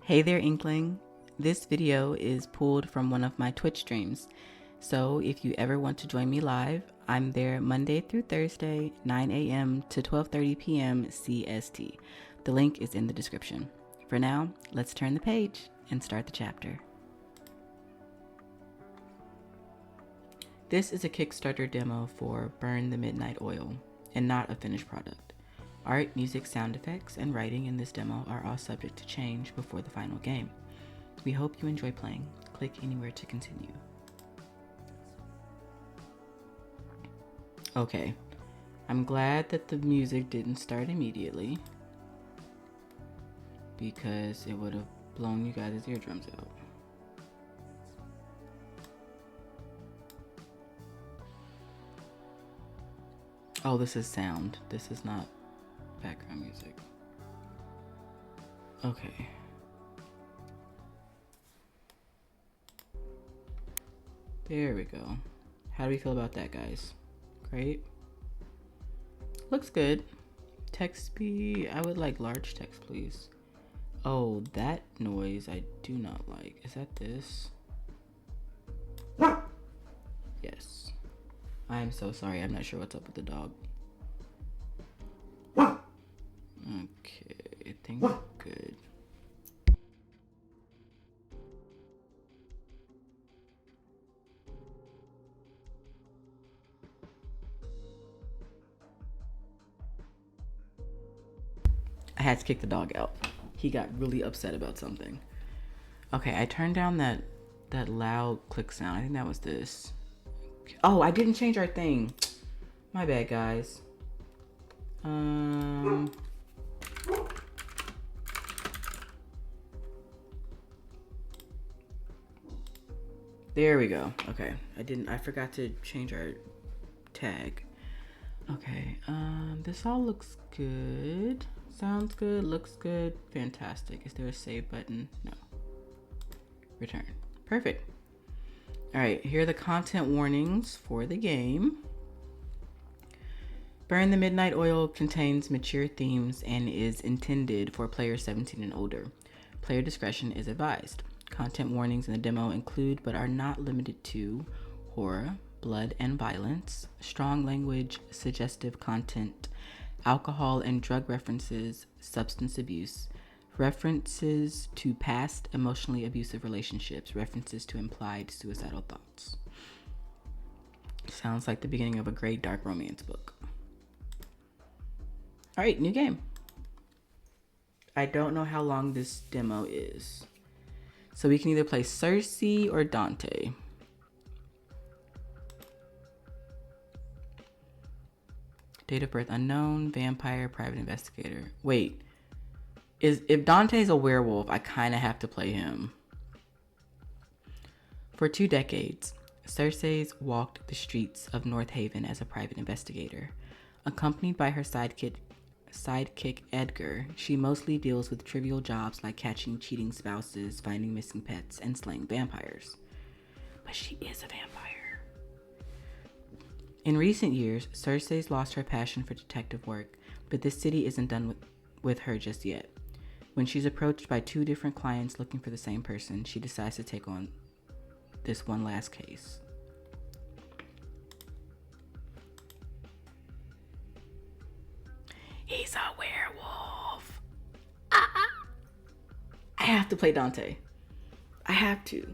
Hey there, Inkling. This video is pulled from one of my Twitch streams. So if you ever want to join me live, I'm there Monday through Thursday, 9 a.m. to 12:30 p.m. CST. The link is in the description. For now, let's turn the page and start the chapter. This is a Kickstarter demo for Burn the Midnight Oil, and not a finished product. Art, music, sound effects, and writing in this demo are all subject to change before the final game. We hope you enjoy playing. Click anywhere to continue. Okay, I'm glad that the music didn't start immediately, because it would have blown you guys' eardrums out. Oh, this is sound. This is not background music. Okay. There we go. How do we feel about that, guys? Great. Looks good. Text speed. I would like large text, please. Oh, that noise I do not like. Is that this? Yes. I'm so sorry. I'm not sure what's up with the dog. Okay, I think we're good. I had to kick the dog out. He got really upset about something. Okay, I turned down that loud click sound. I think that was this. Oh, I didn't change our thing. My bad, guys. There we go. Okay, I forgot to change our tag. Okay, this all looks good. Sounds good, looks good, fantastic. Is there a save button? No. Return. Perfect. All right, here are the content warnings for the game. Burn the Midnight Oil contains mature themes and is intended for players 17 and older. Player discretion is advised. Content warnings in the demo include, but are not limited to, horror, blood and violence, strong language, suggestive content, alcohol and drug references, substance abuse, references to past emotionally abusive relationships, references to implied suicidal thoughts. Sounds like the beginning of a great dark romance book. All right, new game. I don't know how long this demo is. So we can either play Circe or Dante. Date of birth unknown, vampire, private investigator. Wait, if Dante's a werewolf, I kind of have to play him. For 2 decades, Circe walked the streets of North Haven as a private investigator. Accompanied by her sidekick Edgar, she mostly deals with trivial jobs like catching cheating spouses, finding missing pets, and slaying vampires. But she is a vampire. In recent years, Circe's lost her passion for detective work, but this city isn't done with her just yet. When she's approached by 2 different clients looking for the same person, she decides to take on this one last case. He's a werewolf. I have to play Dante. I have to.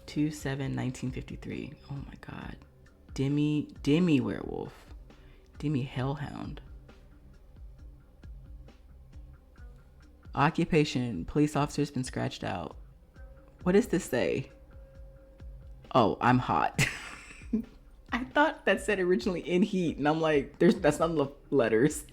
2/7/1953. Oh my god. Demi werewolf. Demi hellhound. Occupation. Police officer's been scratched out. What does this say? Oh, I'm hot. I thought that said originally in heat, and I'm like, that's not enough letters.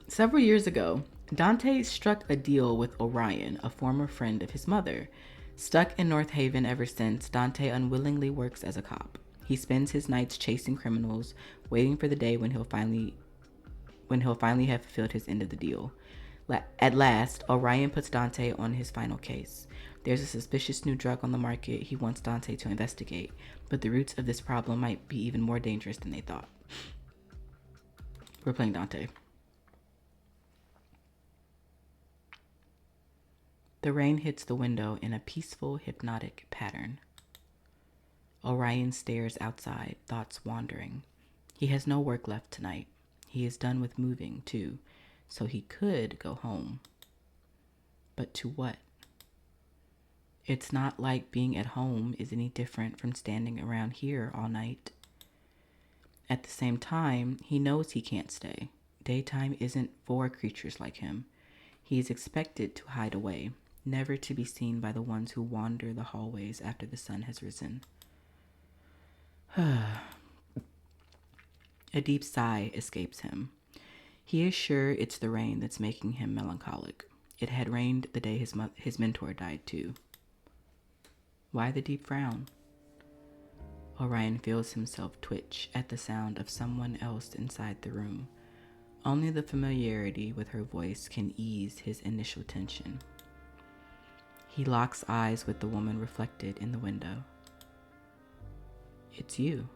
Several years ago, Dante struck a deal with Orion, a former friend of his mother. Stuck in North Haven ever since, Dante unwillingly works as a cop. He spends his nights chasing criminals, waiting for the day when he'll finally have fulfilled his end of the deal. At last, Orion puts Dante on his final case. There's a suspicious new drug on the market he wants Dante to investigate, but the roots of this problem might be even more dangerous than they thought. We're playing Dante. The rain hits the window in a peaceful, hypnotic pattern. Orion stares outside, thoughts wandering. He has no work left tonight. He is done with moving, too, so he could go home. But to what? It's not like being at home is any different from standing around here all night. At the same time, he knows he can't stay. Daytime isn't for creatures like him. He is expected to hide away, never to be seen by the ones who wander the hallways after the sun has risen. A deep sigh escapes him. He is sure it's the rain that's making him melancholic. It had rained the day his mentor died too. Why the deep frown? Orion feels himself twitch at the sound of someone else inside the room. Only the familiarity with her voice can ease his initial tension. He locks eyes with the woman reflected in the window. It's you.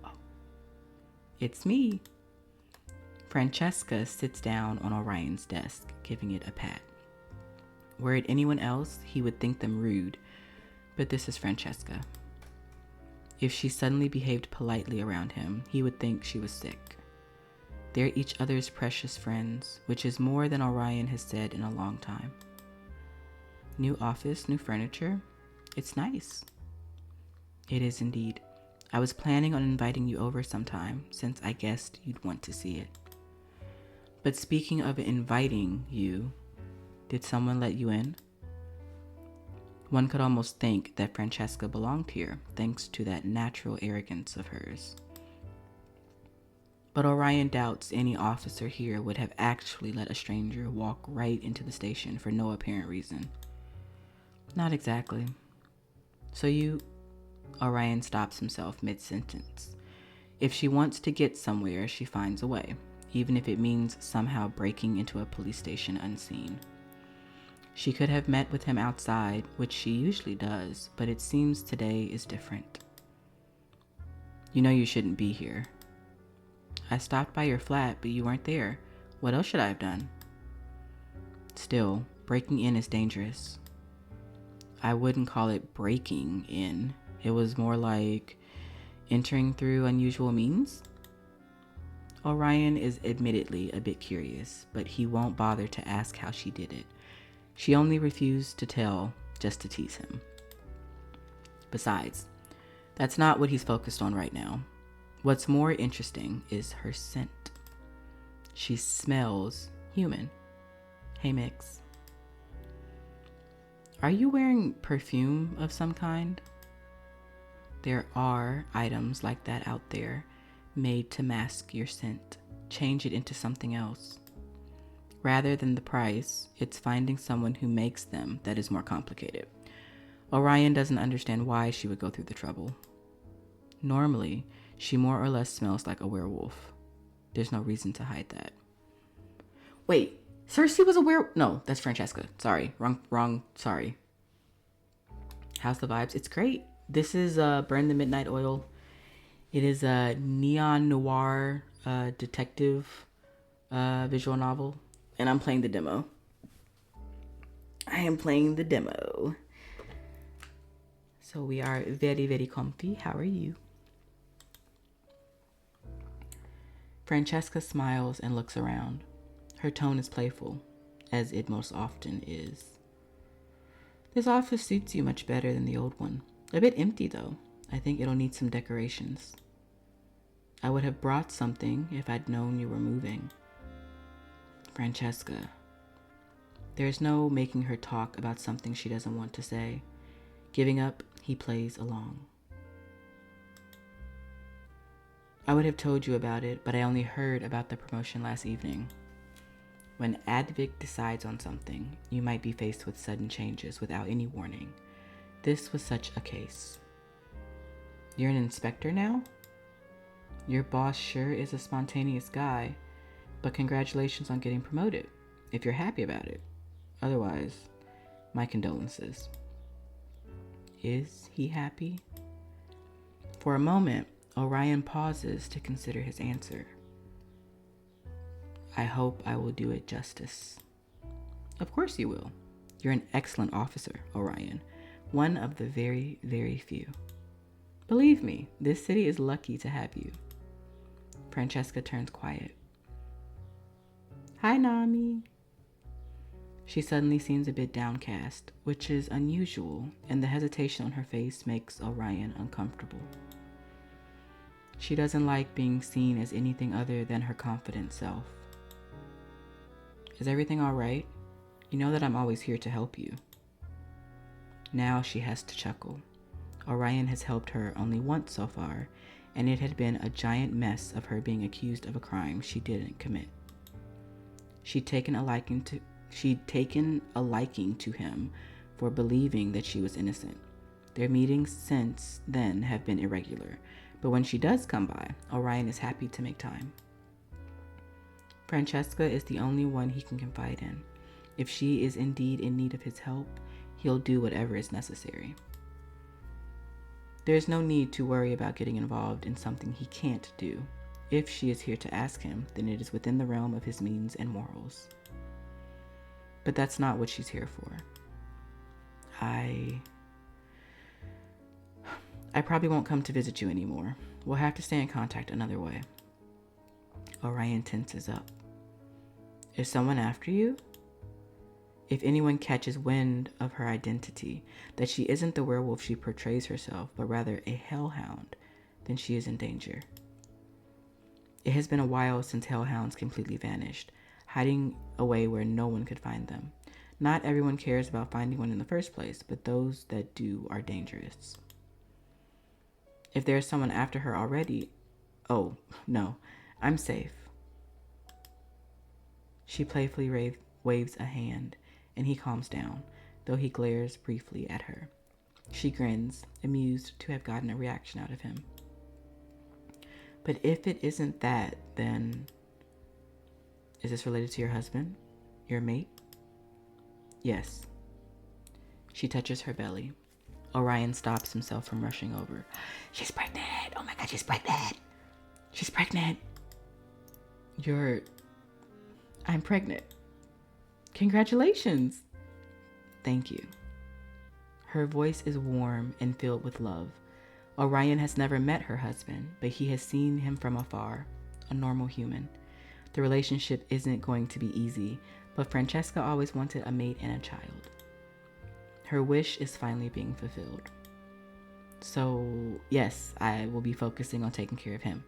Oh. It's me. Francesca sits down on Orion's desk, giving it a pat. Were it anyone else, he would think them rude, but this is Francesca. If she suddenly behaved politely around him, he would think she was sick. They're each other's precious friends, which is more than Orion has said in a long time. New office, new furniture. It's nice. It is indeed. I was planning on inviting you over sometime, since I guessed you'd want to see it. But speaking of inviting you, did someone let you in? One could almost think that Francesca belonged here, thanks to that natural arrogance of hers. But Orion doubts any officer here would have actually let a stranger walk right into the station for no apparent reason. Not exactly. So Orion stops himself mid-sentence. If she wants to get somewhere, she finds a way, even if it means somehow breaking into a police station unseen. She could have met with him outside, which she usually does, but it seems today is different. You know you shouldn't be here. I stopped by your flat, but you weren't there. What else should I have done? Still, breaking in is dangerous. I wouldn't call it breaking in. It was more like entering through unusual means. Orion is admittedly a bit curious, but he won't bother to ask how she did it. She only refused to tell just to tease him. Besides, that's not what he's focused on right now. What's more interesting is her scent. She smells human. Hey, Mix. Are you wearing perfume of some kind? There are items like that out there, made to mask your scent, change it into something else. Rather than the price, it's finding someone who makes them that is more complicated. Orion doesn't understand why she would go through the trouble. Normally, she more or less smells like a werewolf. There's no reason to hide that. Wait, Circe was a werewolf? No, that's Francesca. Sorry, wrong, sorry. How's the vibes? It's great. This is Burn the Midnight Oil. It is a neo-noir detective visual novel. And I'm playing the demo. I am playing the demo. So we are very, very comfy. How are you? Francesca smiles and looks around. Her tone is playful, as it most often is. This office suits you much better than the old one. A bit empty, though. I think it'll need some decorations. I would have brought something if I'd known you were moving. Francesca. There's no making her talk about something she doesn't want to say. Giving up, he plays along. I would have told you about it, but I only heard about the promotion last evening. When Advic decides on something, you might be faced with sudden changes without any warning. This was such a case. You're an inspector now? Your boss sure is a spontaneous guy, but congratulations on getting promoted, if you're happy about it. Otherwise, my condolences. Is he happy? For a moment, Orion pauses to consider his answer. I hope I will do it justice. Of course you will. You're an excellent officer, Orion. One of the very, very few. Believe me, this city is lucky to have you. Francesca turns quiet. Hi, Nami. She suddenly seems a bit downcast, which is unusual, and the hesitation on her face makes Orion uncomfortable. She doesn't like being seen as anything other than her confident self. Is everything all right? You know that I'm always here to help you. Now she has to chuckle. Orion has helped her only once so far, and it had been a giant mess of her being accused of a crime she didn't commit. She'd taken a liking to him for believing that she was innocent. Their meetings since then have been irregular, but when she does come by, Orion is happy to make time. Francesca is the only one he can confide in. If she is indeed in need of his help, he'll do whatever is necessary. There's no need to worry about getting involved in something he can't do. If she is here to ask him, then it is within the realm of his means and morals. But that's not what she's here for. I probably won't come to visit you anymore. We'll have to stay in contact another way. Orion tenses up. Is someone after you? If anyone catches wind of her identity, that she isn't the werewolf she portrays herself, but rather a hellhound, then she is in danger. It has been a while since hellhounds completely vanished, hiding away where no one could find them. Not everyone cares about finding one in the first place, but those that do are dangerous. If there is someone after her already, oh, no, I'm safe. She playfully waves a hand, and he calms down, though he glares briefly at her. She grins, amused to have gotten a reaction out of him. But if it isn't that, then... Is this related to your husband? Your mate? Yes. She touches her belly. Orion stops himself from rushing over. She's pregnant! Oh my god, she's pregnant! She's pregnant! I'm pregnant. Congratulations! Thank you. Her voice is warm and filled with love. Orion has never met her husband, but he has seen him from afar, a normal human. The relationship isn't going to be easy, but Francesca always wanted a mate and a child. Her wish is finally being fulfilled. So, yes, I will be focusing on taking care of him.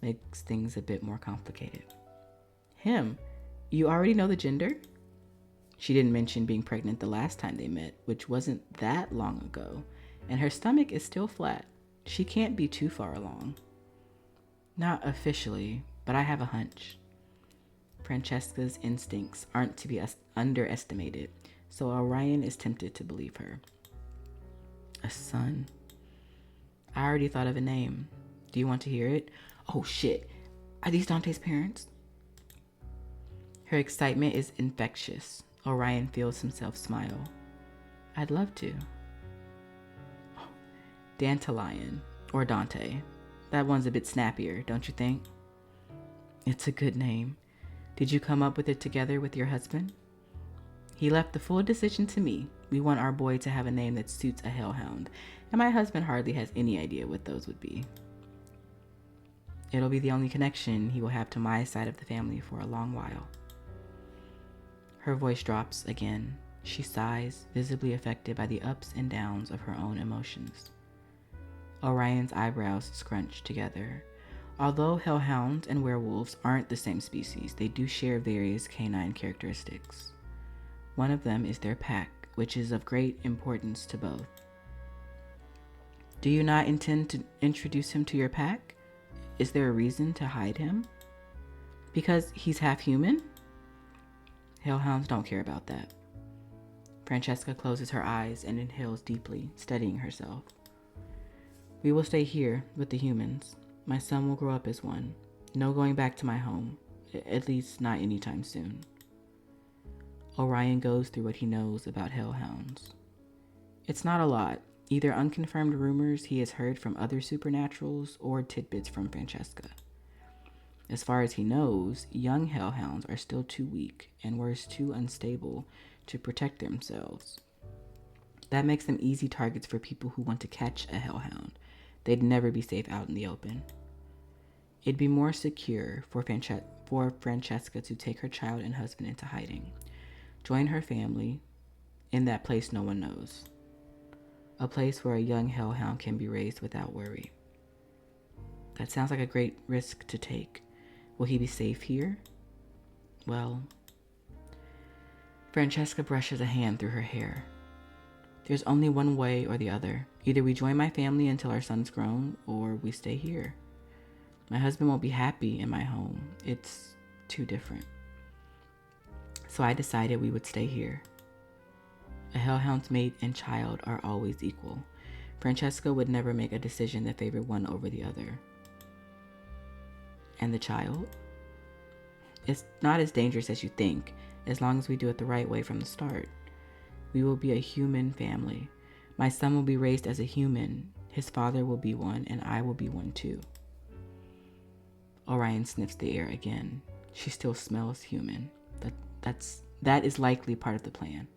Makes things a bit more complicated. Him? You already know the gender? She didn't mention being pregnant the last time they met, which wasn't that long ago, and her stomach is still flat. She can't be too far along. Not officially, but I have a hunch. Francesca's instincts aren't to be underestimated, so Orion is tempted to believe her. A son. I already thought of a name. Do you want to hear it? Oh shit. Are these Dante's parents? Her excitement is infectious. Orion feels himself smile. I'd love to. Oh, Dandelion, or Dante. That one's a bit snappier, don't you think? It's a good name. Did you come up with it together with your husband? He left the full decision to me. We want our boy to have a name that suits a hellhound, and my husband hardly has any idea what those would be. It'll be the only connection he will have to my side of the family for a long while. Her voice drops again. She sighs, visibly affected by the ups and downs of her own emotions. Orion's eyebrows scrunch together. Although hellhounds and werewolves aren't the same species, they do share various canine characteristics. One of them is their pack, which is of great importance to both. Do you not intend to introduce him to your pack? Is there a reason to hide him? Because he's half human? Hellhounds don't care about that. Francesca closes her eyes and inhales deeply, steadying herself. We will stay here with the humans. My son will grow up as one. No going back to my home, at least not anytime soon. Orion goes through what he knows about hellhounds. It's not a lot, either unconfirmed rumors he has heard from other supernaturals or tidbits from Francesca. As far as he knows, young hellhounds are still too weak and worse, too unstable to protect themselves. That makes them easy targets for people who want to catch a hellhound. They'd never be safe out in the open. It'd be more secure for Francesca to take her child and husband into hiding. Join her family in that place no one knows. A place where a young hellhound can be raised without worry. That sounds like a great risk to take. Will he be safe here? Well, Francesca brushes a hand through her hair. There's only one way or the other. Either we join my family until our son's grown, or we stay here. My husband won't be happy in my home. It's too different. So I decided we would stay here. A hellhound's mate and child are always equal. Francesca would never make a decision that favored one over the other. And the child? It's not as dangerous as you think, as long as we do it the right way from the start. We will be a human family. My son will be raised as a human. His father will be one, and I will be one too. Orion sniffs the air again. She still smells human. That is likely part of the plan.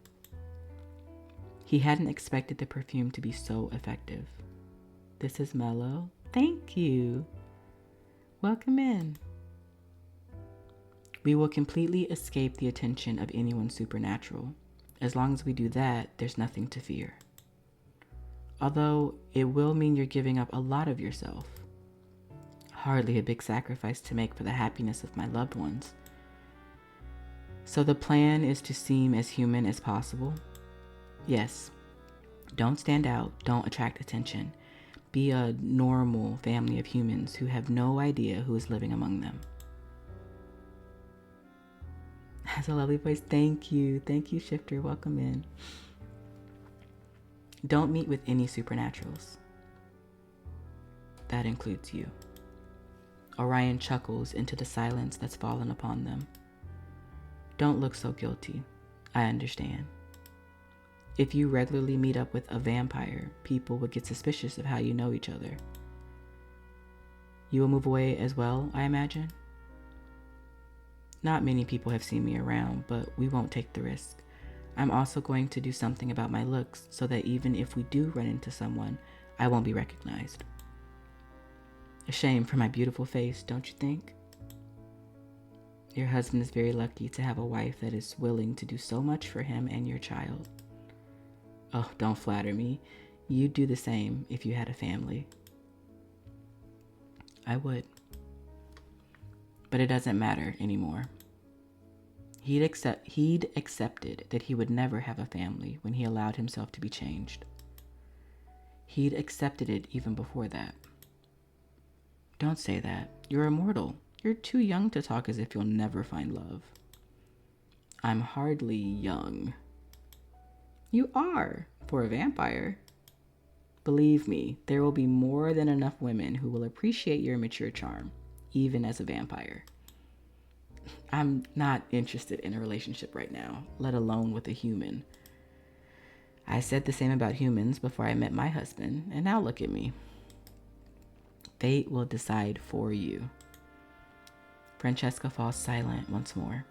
He hadn't expected the perfume to be so effective. This is Mellow. Thank you. Welcome in. We will completely escape the attention of anyone supernatural. As long as we do that, there's nothing to fear. Although it will mean you're giving up a lot of yourself. Hardly a big sacrifice to make for the happiness of my loved ones. So the plan is to seem as human as possible? Yes. Don't stand out. Don't attract attention. Be a normal family of humans who have no idea who is living among them. Has a lovely voice. Thank you. Thank you, Shifter. Welcome in. Don't meet with any supernaturals. That includes you. Orion chuckles into the silence that's fallen upon them. Don't look so guilty. I understand. If you regularly meet up with a vampire, people would get suspicious of how you know each other. You will move away as well, I imagine? Not many people have seen me around, but we won't take the risk. I'm also going to do something about my looks so that even if we do run into someone, I won't be recognized. A shame for my beautiful face, don't you think? Your husband is very lucky to have a wife that is willing to do so much for him and your child. Oh, don't flatter me. You'd do the same if you had a family. I would. But it doesn't matter anymore. He'd accepted that he would never have a family when he allowed himself to be changed. He'd accepted it even before that. Don't say that. You're immortal. You're too young to talk as if you'll never find love. I'm hardly young. You are, for a vampire. Believe me, there will be more than enough women who will appreciate your mature charm, even as a vampire. I'm not interested in a relationship right now, let alone with a human. I said the same about humans before I met my husband, and now look at me. Fate will decide for you. Francesca falls silent once more.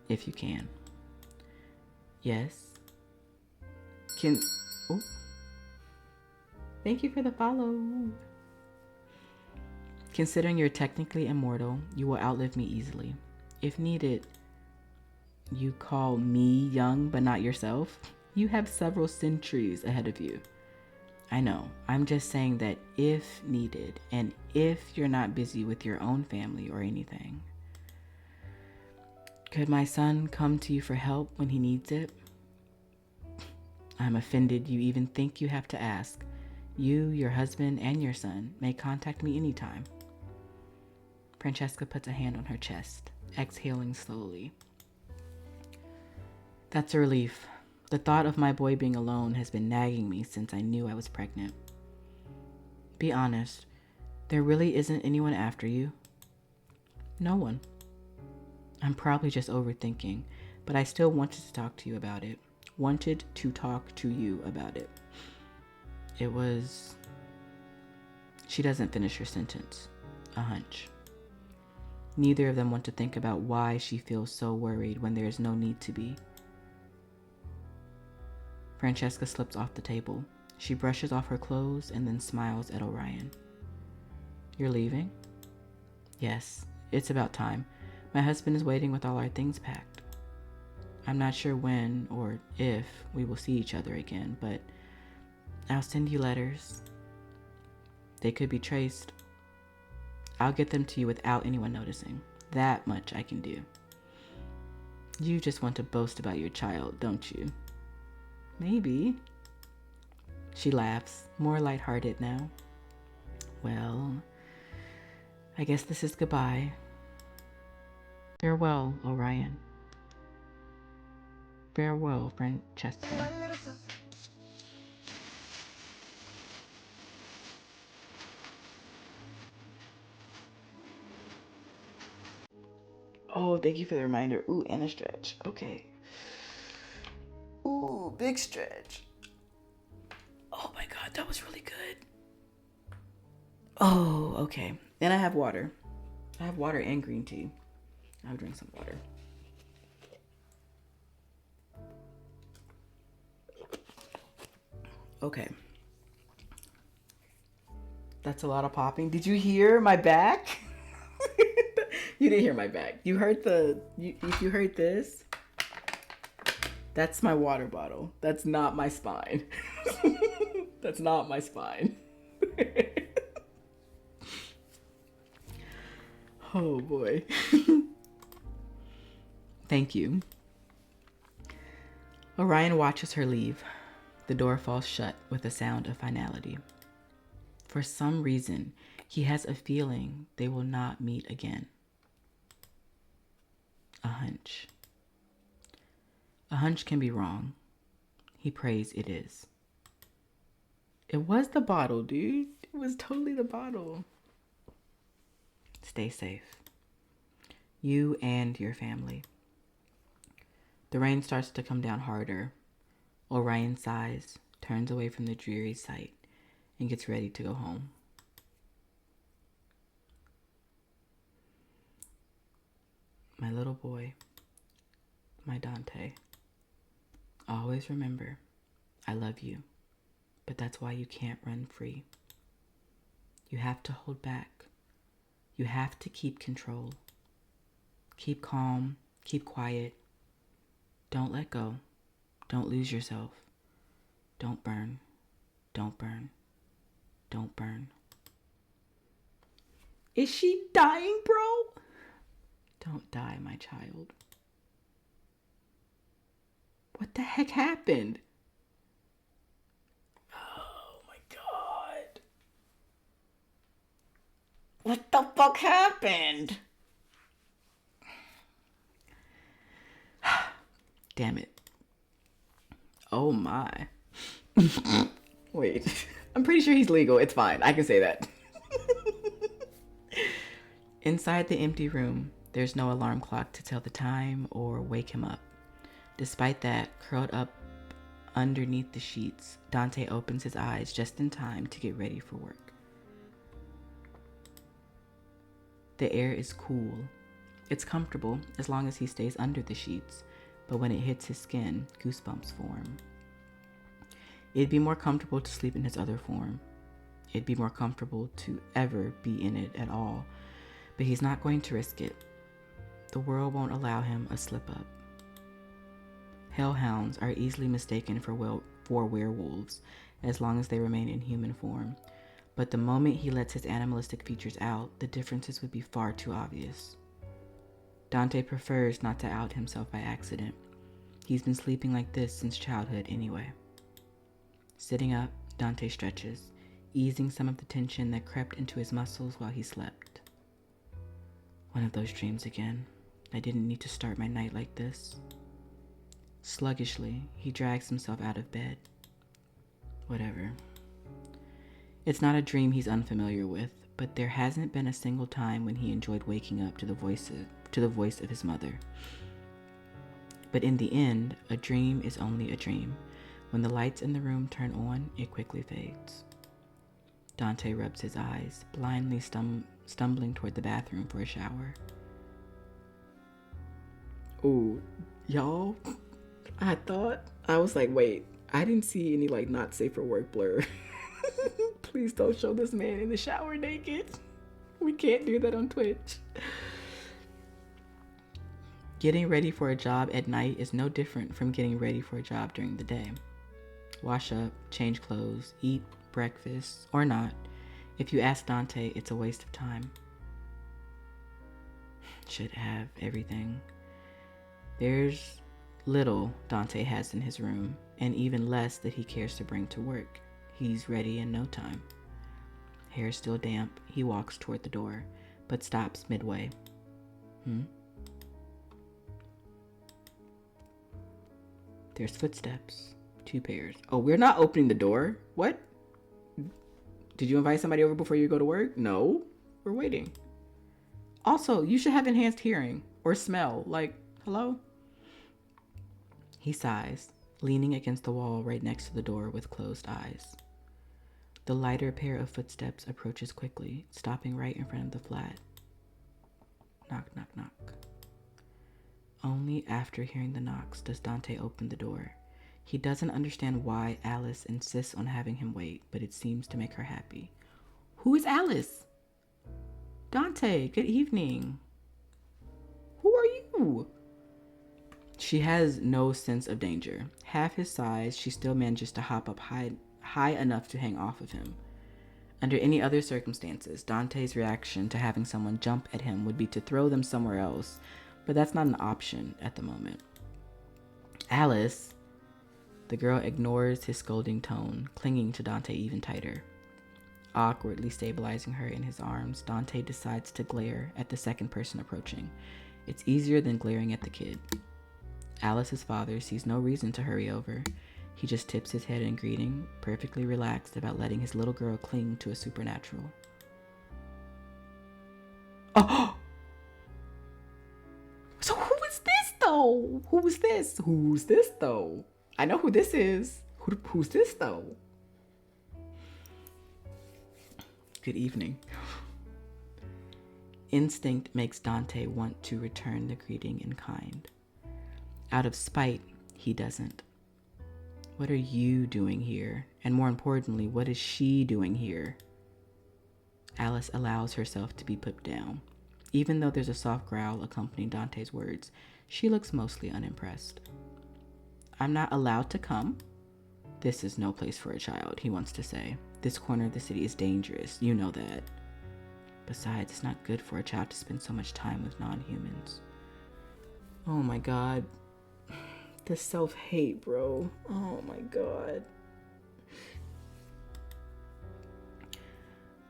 If you can. Yes. Oh. Thank you for the follow. Considering you're technically immortal, you will outlive me easily. If needed, you call me young but not yourself? You have several centuries ahead of you. I know. I'm just saying that if needed, and if you're not busy with your own family or anything. Could my son come to you for help when he needs it? I'm offended you even think you have to ask. You, your husband, and your son may contact me anytime. Francesca puts a hand on her chest, exhaling slowly. That's a relief. The thought of my boy being alone has been nagging me since I knew I was pregnant. Be honest, there really isn't anyone after you? No one. I'm probably just overthinking, but I still wanted to talk to you about it. Wanted to talk to you about it. It was She doesn't finish her sentence. A hunch. Neither of them want to think about why she feels so worried when there is no need to be. Francesca slips off the table. She brushes off her clothes and then smiles at Orion. You're leaving? Yes, it's about time. My husband is waiting with all our things packed. I'm not sure when or if we will see each other again, but I'll send you letters. They could be traced. I'll get them to you without anyone noticing. That much I can do. You just want to boast about your child, don't you? Maybe. She laughs, more lighthearted now. Well, I guess this is goodbye. Farewell, Orion. Farewell, Francesca. Oh, thank you for the reminder. Ooh, and a stretch. Okay. Ooh, big stretch. Oh my god, that was really good. Oh, okay. Then I have water. I have water and green tea. I'll drink some water. Okay. That's a lot of popping. Did you hear my back? You didn't hear my back. You heard if you heard this, that's my water bottle. That's not my spine. That's not my spine. Oh boy. Thank you. Orion watches her leave. The door falls shut with a sound of finality. For some reason, he has a feeling they will not meet again. A hunch. A hunch can be wrong. He prays it is. It was the bottle, dude. It was totally the bottle. Stay safe. You and your family. The rain starts to come down harder. Orion sighs, turns away from the dreary sight, and gets ready to go home. My little boy, my Dante. Always remember, I love you, but that's why you can't run free. You have to hold back. You have to keep control. Keep calm, keep quiet. Don't let go. Don't lose yourself. Don't burn. Don't burn. Don't burn. Is she dying, bro? Don't die, my child. What the heck happened? Oh my god. What the fuck happened? Damn it. Oh my. Wait. I'm pretty sure he's legal. It's fine. I can say that. Inside the empty room, there's no alarm clock to tell the time or wake him up. Despite that, curled up underneath the sheets, Dante opens his eyes just in time to get ready for work. The air is cool. It's comfortable as long as he stays under the sheets, but when it hits his skin, goosebumps form. It'd be more comfortable to sleep in his other form. It'd be more comfortable to ever be in it at all, but he's not going to risk it. The world won't allow him a slip-up. Hellhounds are easily mistaken for werewolves as long as they remain in human form, but the moment he lets his animalistic features out, the differences would be far too obvious. Dante prefers not to out himself by accident. He's been sleeping like this since childhood anyway. Sitting up, Dante stretches, easing some of the tension that crept into his muscles while he slept. One of those dreams again. I didn't need to start my night like this. Sluggishly, he drags himself out of bed. Whatever. It's not a dream he's unfamiliar with, but there hasn't been a single time when he enjoyed waking up to the voice of his mother. But in the end, a dream is only a dream. When the lights in the room turn on, it quickly fades. Dante rubs his eyes, blindly stumbling toward the bathroom for a shower. Ooh, y'all, I was like, wait, I didn't see any like not safe for work blur. Please don't show this man in the shower naked. We can't do that on Twitch. Getting ready for a job at night is no different from getting ready for a job during the day. Wash up, change clothes, eat breakfast, or not. If you ask Dante, it's a waste of time. Should have everything. There's little Dante has in his room, and even less that he cares to bring to work. He's ready in no time. Hair still damp, he walks toward the door, but stops midway. There's footsteps. 2 pairs. Oh, we're not opening the door? What? Did you invite somebody over before you go to work? No. We're waiting. Also, you should have enhanced hearing or smell. Like, hello? He sighs, leaning against the wall right next to the door with closed eyes. The lighter pair of footsteps approaches quickly, stopping right in front of the flat. Knock, knock, knock. Only after hearing the knocks does Dante open the door. He doesn't understand why Alice insists on having him wait, but it seems to make her happy. Who is Alice? Dante, good evening. Who are you? She has no sense of danger. Half his size, she still manages to hop up high enough to hang off of him. Under any other circumstances, Dante's reaction to having someone jump at him would be to throw them somewhere else, but that's not an option at the moment. Alice. The girl ignores his scolding tone, clinging to Dante even tighter. Awkwardly stabilizing her in his arms, Dante decides to glare at the second person approaching. It's easier than glaring at the kid. Alice's father sees no reason to hurry over. He just tips his head in greeting, perfectly relaxed about letting his little girl cling to a supernatural. Oh! So who is this, though? Who's this, though? I know who this is. Who's this, though? Good evening. Instinct makes Dante want to return the greeting in kind. Out of spite, he doesn't. What are you doing here? And more importantly, what is she doing here? Alice allows herself to be put down. Even though there's a soft growl accompanying Dante's words, she looks mostly unimpressed. I'm not allowed to come? This is no place for a child, he wants to say. This corner of the city is dangerous, you know that. Besides, it's not good for a child to spend so much time with non-humans. Oh my god. The self-hate, bro. Oh my god.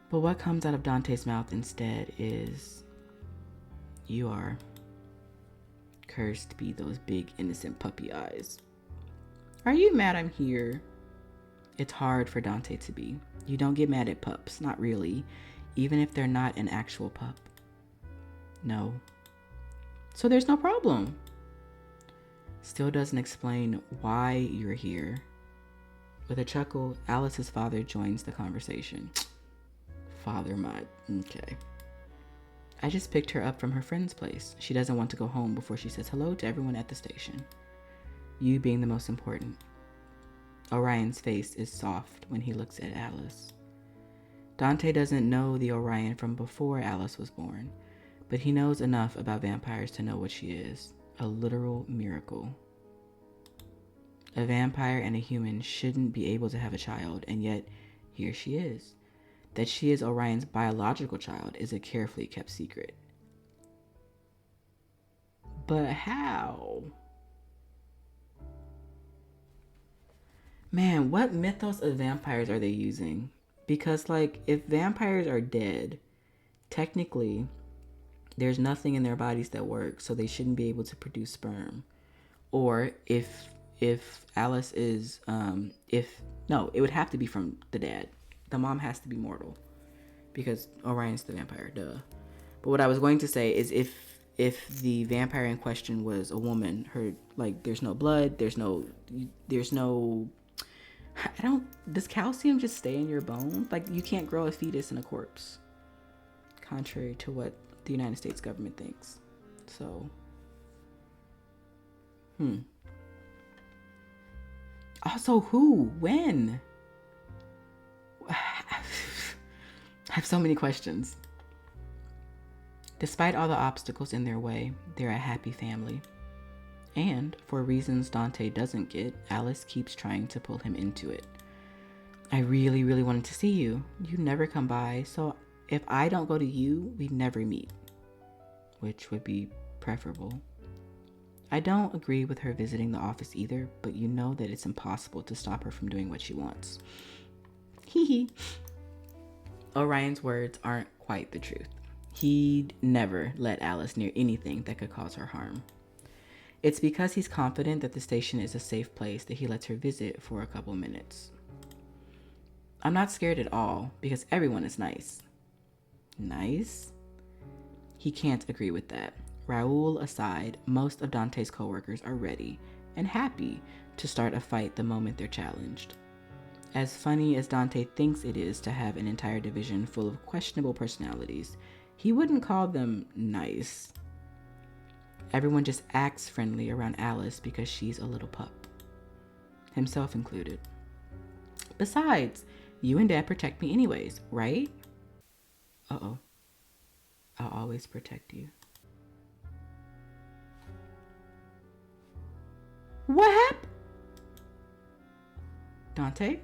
But what comes out of Dante's mouth instead is, you are. Cursed be those big innocent puppy eyes. Are you mad I'm here? It's hard for Dante to be. You don't get mad at pups, not really, even if they're not an actual pup. No. So there's no problem. Still doesn't explain why you're here. With a chuckle, Alice's father joins the conversation. Father, okay. I just picked her up from her friend's place. She doesn't want to go home before she says hello to everyone at the station. You being the most important. Orion's face is soft when he looks at Alice. Dante doesn't know the Orion from before Alice was born, but he knows enough about vampires to know what she is. A literal miracle. A vampire and a human shouldn't be able to have a child, and yet here she is. That she is Orion's biological child is a carefully kept secret. But how? Man, what mythos of vampires are they using? Because, like, if vampires are dead, technically, there's nothing in their bodies that works, so they shouldn't be able to produce sperm. Or if Alice is, it would have to be from the dad. The mom has to be mortal, because Orion's the vampire, duh. But what I was going to say is if the vampire in question was a woman, her, like, there's no blood, there's no Does calcium just stay in your bones? Like, you can't grow a fetus in a corpse, contrary to what the United States government thinks. So, Also, who? When? I have so many questions. Despite all the obstacles in their way, they're a happy family. And, for reasons Dante doesn't get, Alice keeps trying to pull him into it. I really, really wanted to see you. You never come by, so if I don't go to you, we never meet. Which would be preferable. I don't agree with her visiting the office either, but you know that it's impossible to stop her from doing what she wants. Hee hee. Orion's words aren't quite the truth. He'd never let Alice near anything that could cause her harm. It's because he's confident that the station is a safe place that he lets her visit for a couple minutes. I'm not scared at all because everyone is nice. Nice? He can't agree with that. Raoul aside, most of Dante's coworkers are ready and happy to start a fight the moment they're challenged. As funny as Dante thinks it is to have an entire division full of questionable personalities, he wouldn't call them nice. Everyone just acts friendly around Alice because she's a little pup. Himself included. Besides, you and Dad protect me anyways, right? Uh-oh. I'll always protect you. What happened? Dante?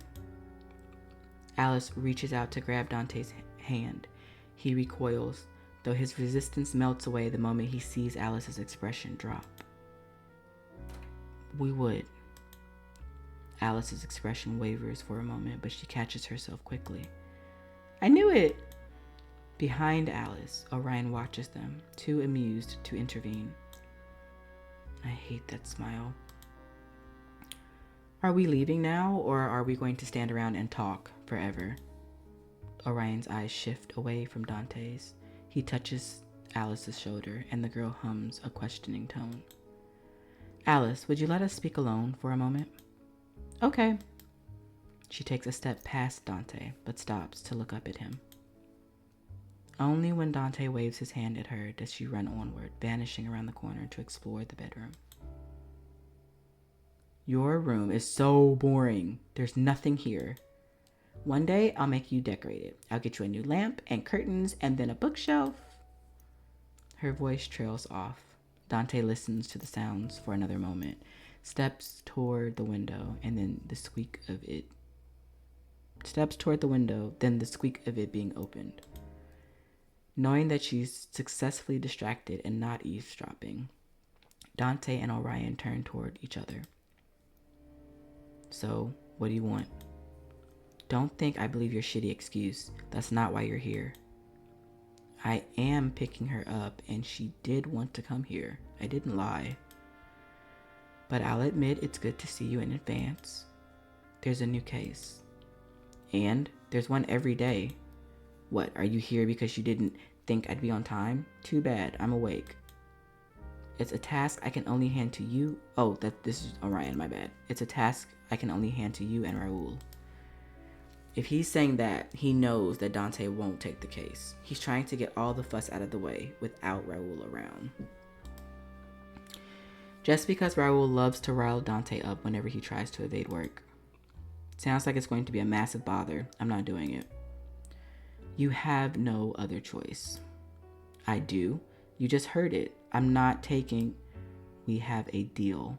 Alice reaches out to grab Dante's hand. He recoils, though his resistance melts away the moment he sees Alice's expression drop. We would. Alice's expression wavers for a moment, but she catches herself quickly. I knew it! Behind Alice, Orion watches them, too amused to intervene. I hate that smile. Are we leaving now, or are we going to stand around and talk forever? Orion's eyes shift away from Dante's. He touches Alice's shoulder, and the girl hums a questioning tone. Alice, would you let us speak alone for a moment? Okay. She takes a step past Dante, but stops to look up at him. Only when Dante waves his hand at her does she run onward, vanishing around the corner to explore the bedroom. Your room is so boring. There's nothing here. One day, I'll make you decorate it. I'll get you a new lamp and curtains and then a bookshelf. Her voice trails off. Dante listens to the sounds for another moment, steps toward the window, and then the squeak of it. Steps toward the window, then the squeak of it being opened. Knowing that she's successfully distracted and not eavesdropping, Dante and Orion turn toward each other. So, what do you want? Don't think I believe your shitty excuse. That's not why you're here. I am picking her up, and she did want to come here. I didn't lie. But I'll admit it's good to see you in advance. There's a new case. And there's one every day. What, are you here because you didn't think I'd be on time? Too bad, I'm awake. It's a task I can only hand to you. Oh, this is Orion, my bad. It's a task I can only hand to you and Raoul. If he's saying that, he knows that Dante won't take the case. He's trying to get all the fuss out of the way without Raoul around. Just because Raoul loves to rile Dante up whenever he tries to evade work. Sounds like it's going to be a massive bother. I'm not doing it. You have no other choice. I do. You just heard it. I'm not taking... We have a deal,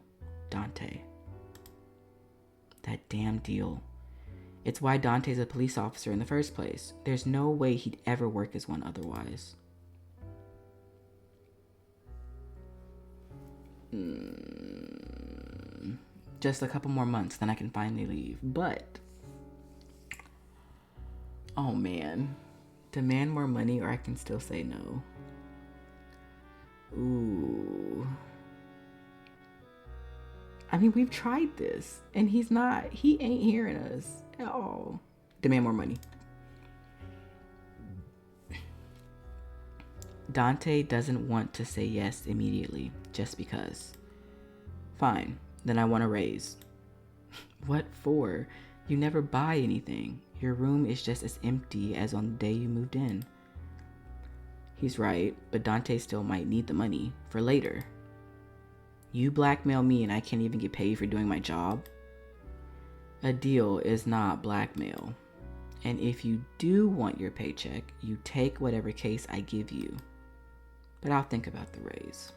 Dante. That damn deal. It's why Dante's a police officer in the first place. There's no way he'd ever work as one otherwise. Just a couple more months, then I can finally leave. But... oh man. Demand more money or I can still say no. Ooh. I mean, we've tried this and he ain't hearing us at all. Demand more money. Dante doesn't want to say yes immediately just because. Fine, then I want a raise. What for? You never buy anything. Your room is just as empty as on the day you moved in. He's right, but Dante still might need the money for later. You blackmail me and I can't even get paid for doing my job? A deal is not blackmail. And if you do want your paycheck, you take whatever case I give you. But I'll think about the raise.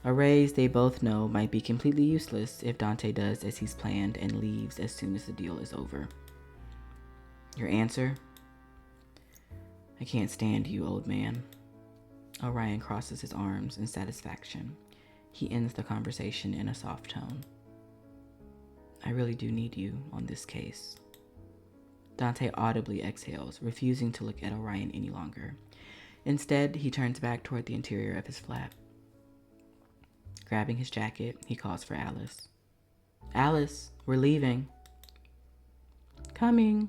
A raise they both know might be completely useless if Dante does as he's planned and leaves as soon as the deal is over. Your answer? I can't stand you, old man. Orion crosses his arms in satisfaction. He ends the conversation in a soft tone. I really do need you on this case. Dante audibly exhales, refusing to look at Orion any longer. Instead, he turns back toward the interior of his flat. Grabbing his jacket, he calls for Alice. Alice, we're leaving. Coming.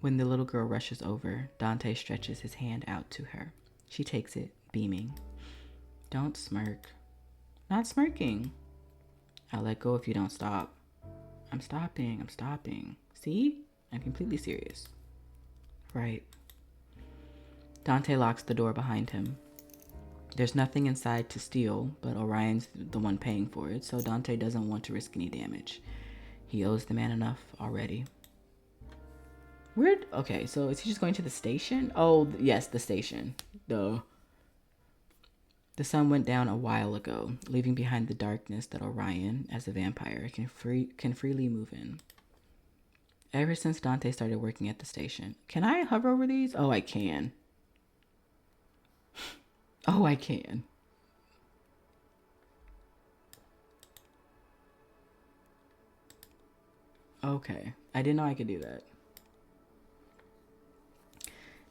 When the little girl rushes over, Dante stretches his hand out to her. She takes it, beaming. Don't smirk. Not smirking. I'll let go if you don't stop. I'm stopping. See? I'm completely serious. Right. Dante locks the door behind him. There's nothing inside to steal, but Orion's the one paying for it, so Dante doesn't want to risk any damage. He owes the man enough already. Weird. Okay, so is he just going to the station? Oh, yes, the station. Duh. The sun went down a while ago, leaving behind the darkness that Orion, as a vampire, can freely move in. Ever since Dante started working at the station. Can I hover over these? Oh, I can. Oh, I can. Okay. I didn't know I could do that.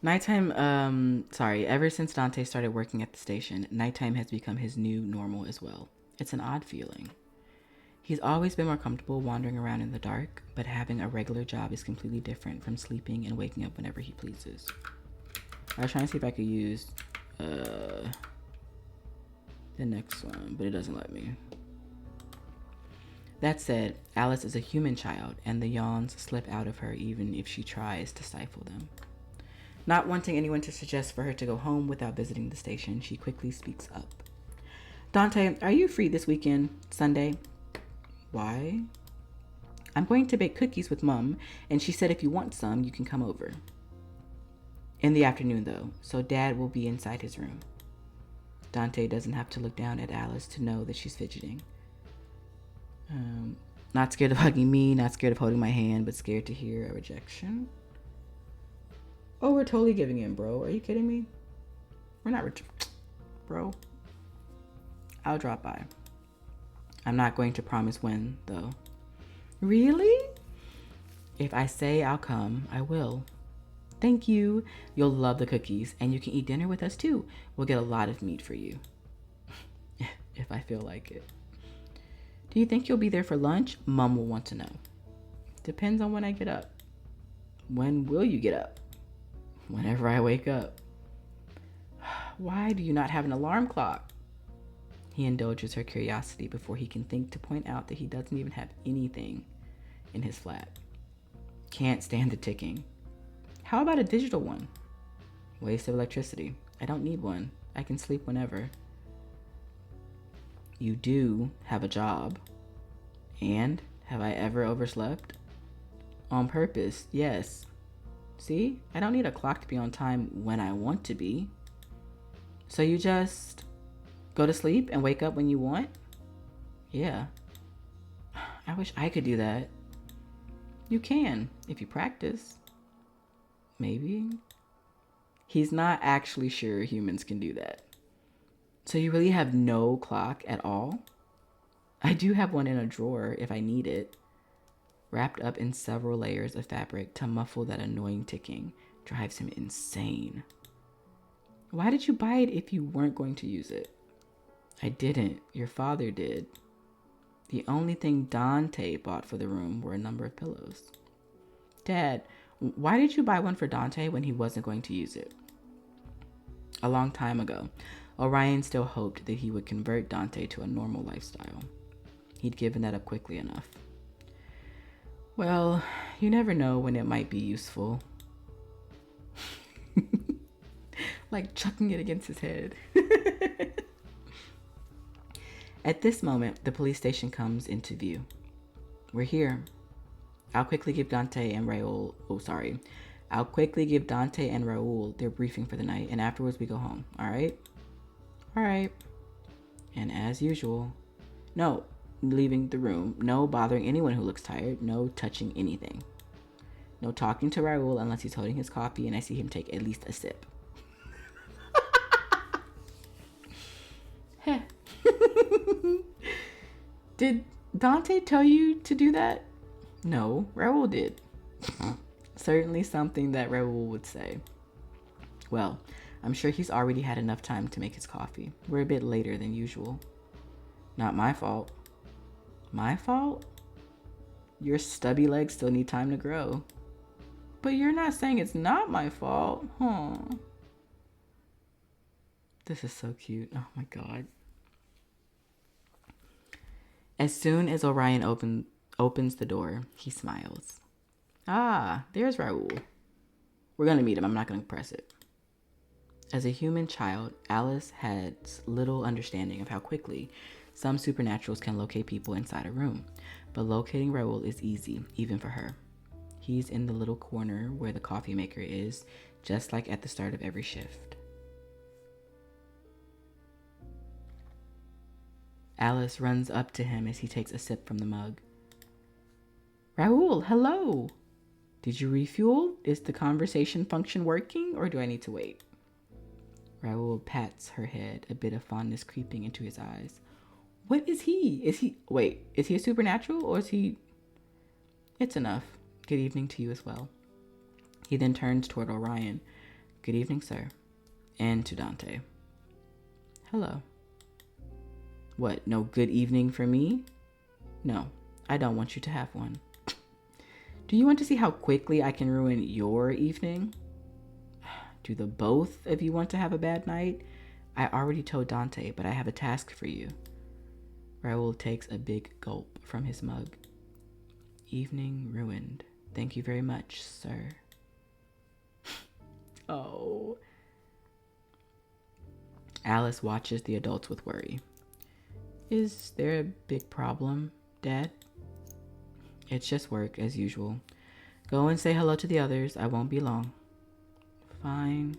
Ever since Dante started working at the station, nighttime has become his new normal as well. It's an odd feeling. He's always been more comfortable wandering around in the dark, but having a regular job is completely different from sleeping and waking up whenever he pleases. I was trying to see if I could use the next one, but it doesn't let me. That said, Alice is a human child, and the yawns slip out of her even if she tries to stifle them. Not wanting anyone to suggest for her to go home without visiting the station, she quickly speaks up. Dante, are you free this weekend, Sunday? Why? I'm going to bake cookies with Mum, and she said if you want some, you can come over. In the afternoon, though, so Dad will be inside his room. Dante doesn't have to look down at Alice to know that she's fidgeting. Not scared of hugging me, not scared of holding my hand, but scared to hear a rejection. Oh, we're totally giving in, bro. Are you kidding me? We're not bro. I'll drop by. I'm not going to promise when, though. Really? If I say I'll come, I will. Thank you. You'll love the cookies, and you can eat dinner with us, too. We'll get a lot of meat for you. If I feel like it. Do you think you'll be there for lunch? Mom will want to know. Depends on when I get up. When will you get up? Whenever I wake up. Why do you not have an alarm clock? He indulges her curiosity before he can think to point out that he doesn't even have anything in his flat. Can't stand the ticking. How about a digital one? Waste of electricity. I don't need one. I can sleep whenever. You do have a job. And have I ever overslept? On purpose, yes. See, I don't need a clock to be on time when I want to be. So you just go to sleep and wake up when you want? Yeah. I wish I could do that. You can, if you practice. Maybe. He's not actually sure humans can do that. So you really have no clock at all? I do have one in a drawer if I need it. Wrapped up in several layers of fabric to muffle that annoying ticking drives him insane. Why did you buy it if you weren't going to use it? I didn't. Your father did. The only thing Dante bought for the room were a number of pillows. Dad, why did you buy one for Dante when he wasn't going to use it? A long time ago, Orion still hoped that he would convert Dante to a normal lifestyle. He'd given that up quickly enough. Well, you never know when it might be useful. Like chucking it against his head. At this moment, the police station comes into view. We're here. I'll quickly give Dante and Raul their briefing for the night, and afterwards we go home. Alright? Alright. And as usual, no leaving the room, no bothering anyone who looks tired, no touching anything. No talking to Raul unless he's holding his coffee and I see him take at least a sip. Heh. Did Dante tell you to do that? No, Raul did. Certainly something that Raul would say. Well, I'm sure he's already had enough time to make his coffee. We're a bit later than usual. Not my fault. My fault? Your stubby legs still need time to grow. But you're not saying it's not my fault, huh? This is so cute. Oh my god. As soon as Orion opens the door, he smiles. Ah, there's Raul. We're gonna meet him. I'm not gonna press it. As a human child, Alice has little understanding of how quickly some supernaturals can locate people inside a room. But locating Raul is easy, even for her. He's in the little corner where the coffee maker is, just like at the start of every shift. Alice runs up to him as he takes a sip from the mug. Raul, hello! Did you refuel? Is the conversation function working, or do I need to wait? Raul pats her head, a bit of fondness creeping into his eyes. What is he? Is he a supernatural, or is he... It's enough. Good evening to you as well. He then turns toward Orion. Good evening, sir. And to Dante. Hello. What, no good evening for me? No, I don't want you to have one. Do you want to see how quickly I can ruin your evening? Do the both of you want to have a bad night? I already told Dante, but I have a task for you. Raul takes a big gulp from his mug. Evening ruined. Thank you very much, sir. Oh. Alice watches the adults with worry. Is there a big problem, Dad? It's just work, as usual. Go and say hello to the others. I won't be long. Fine.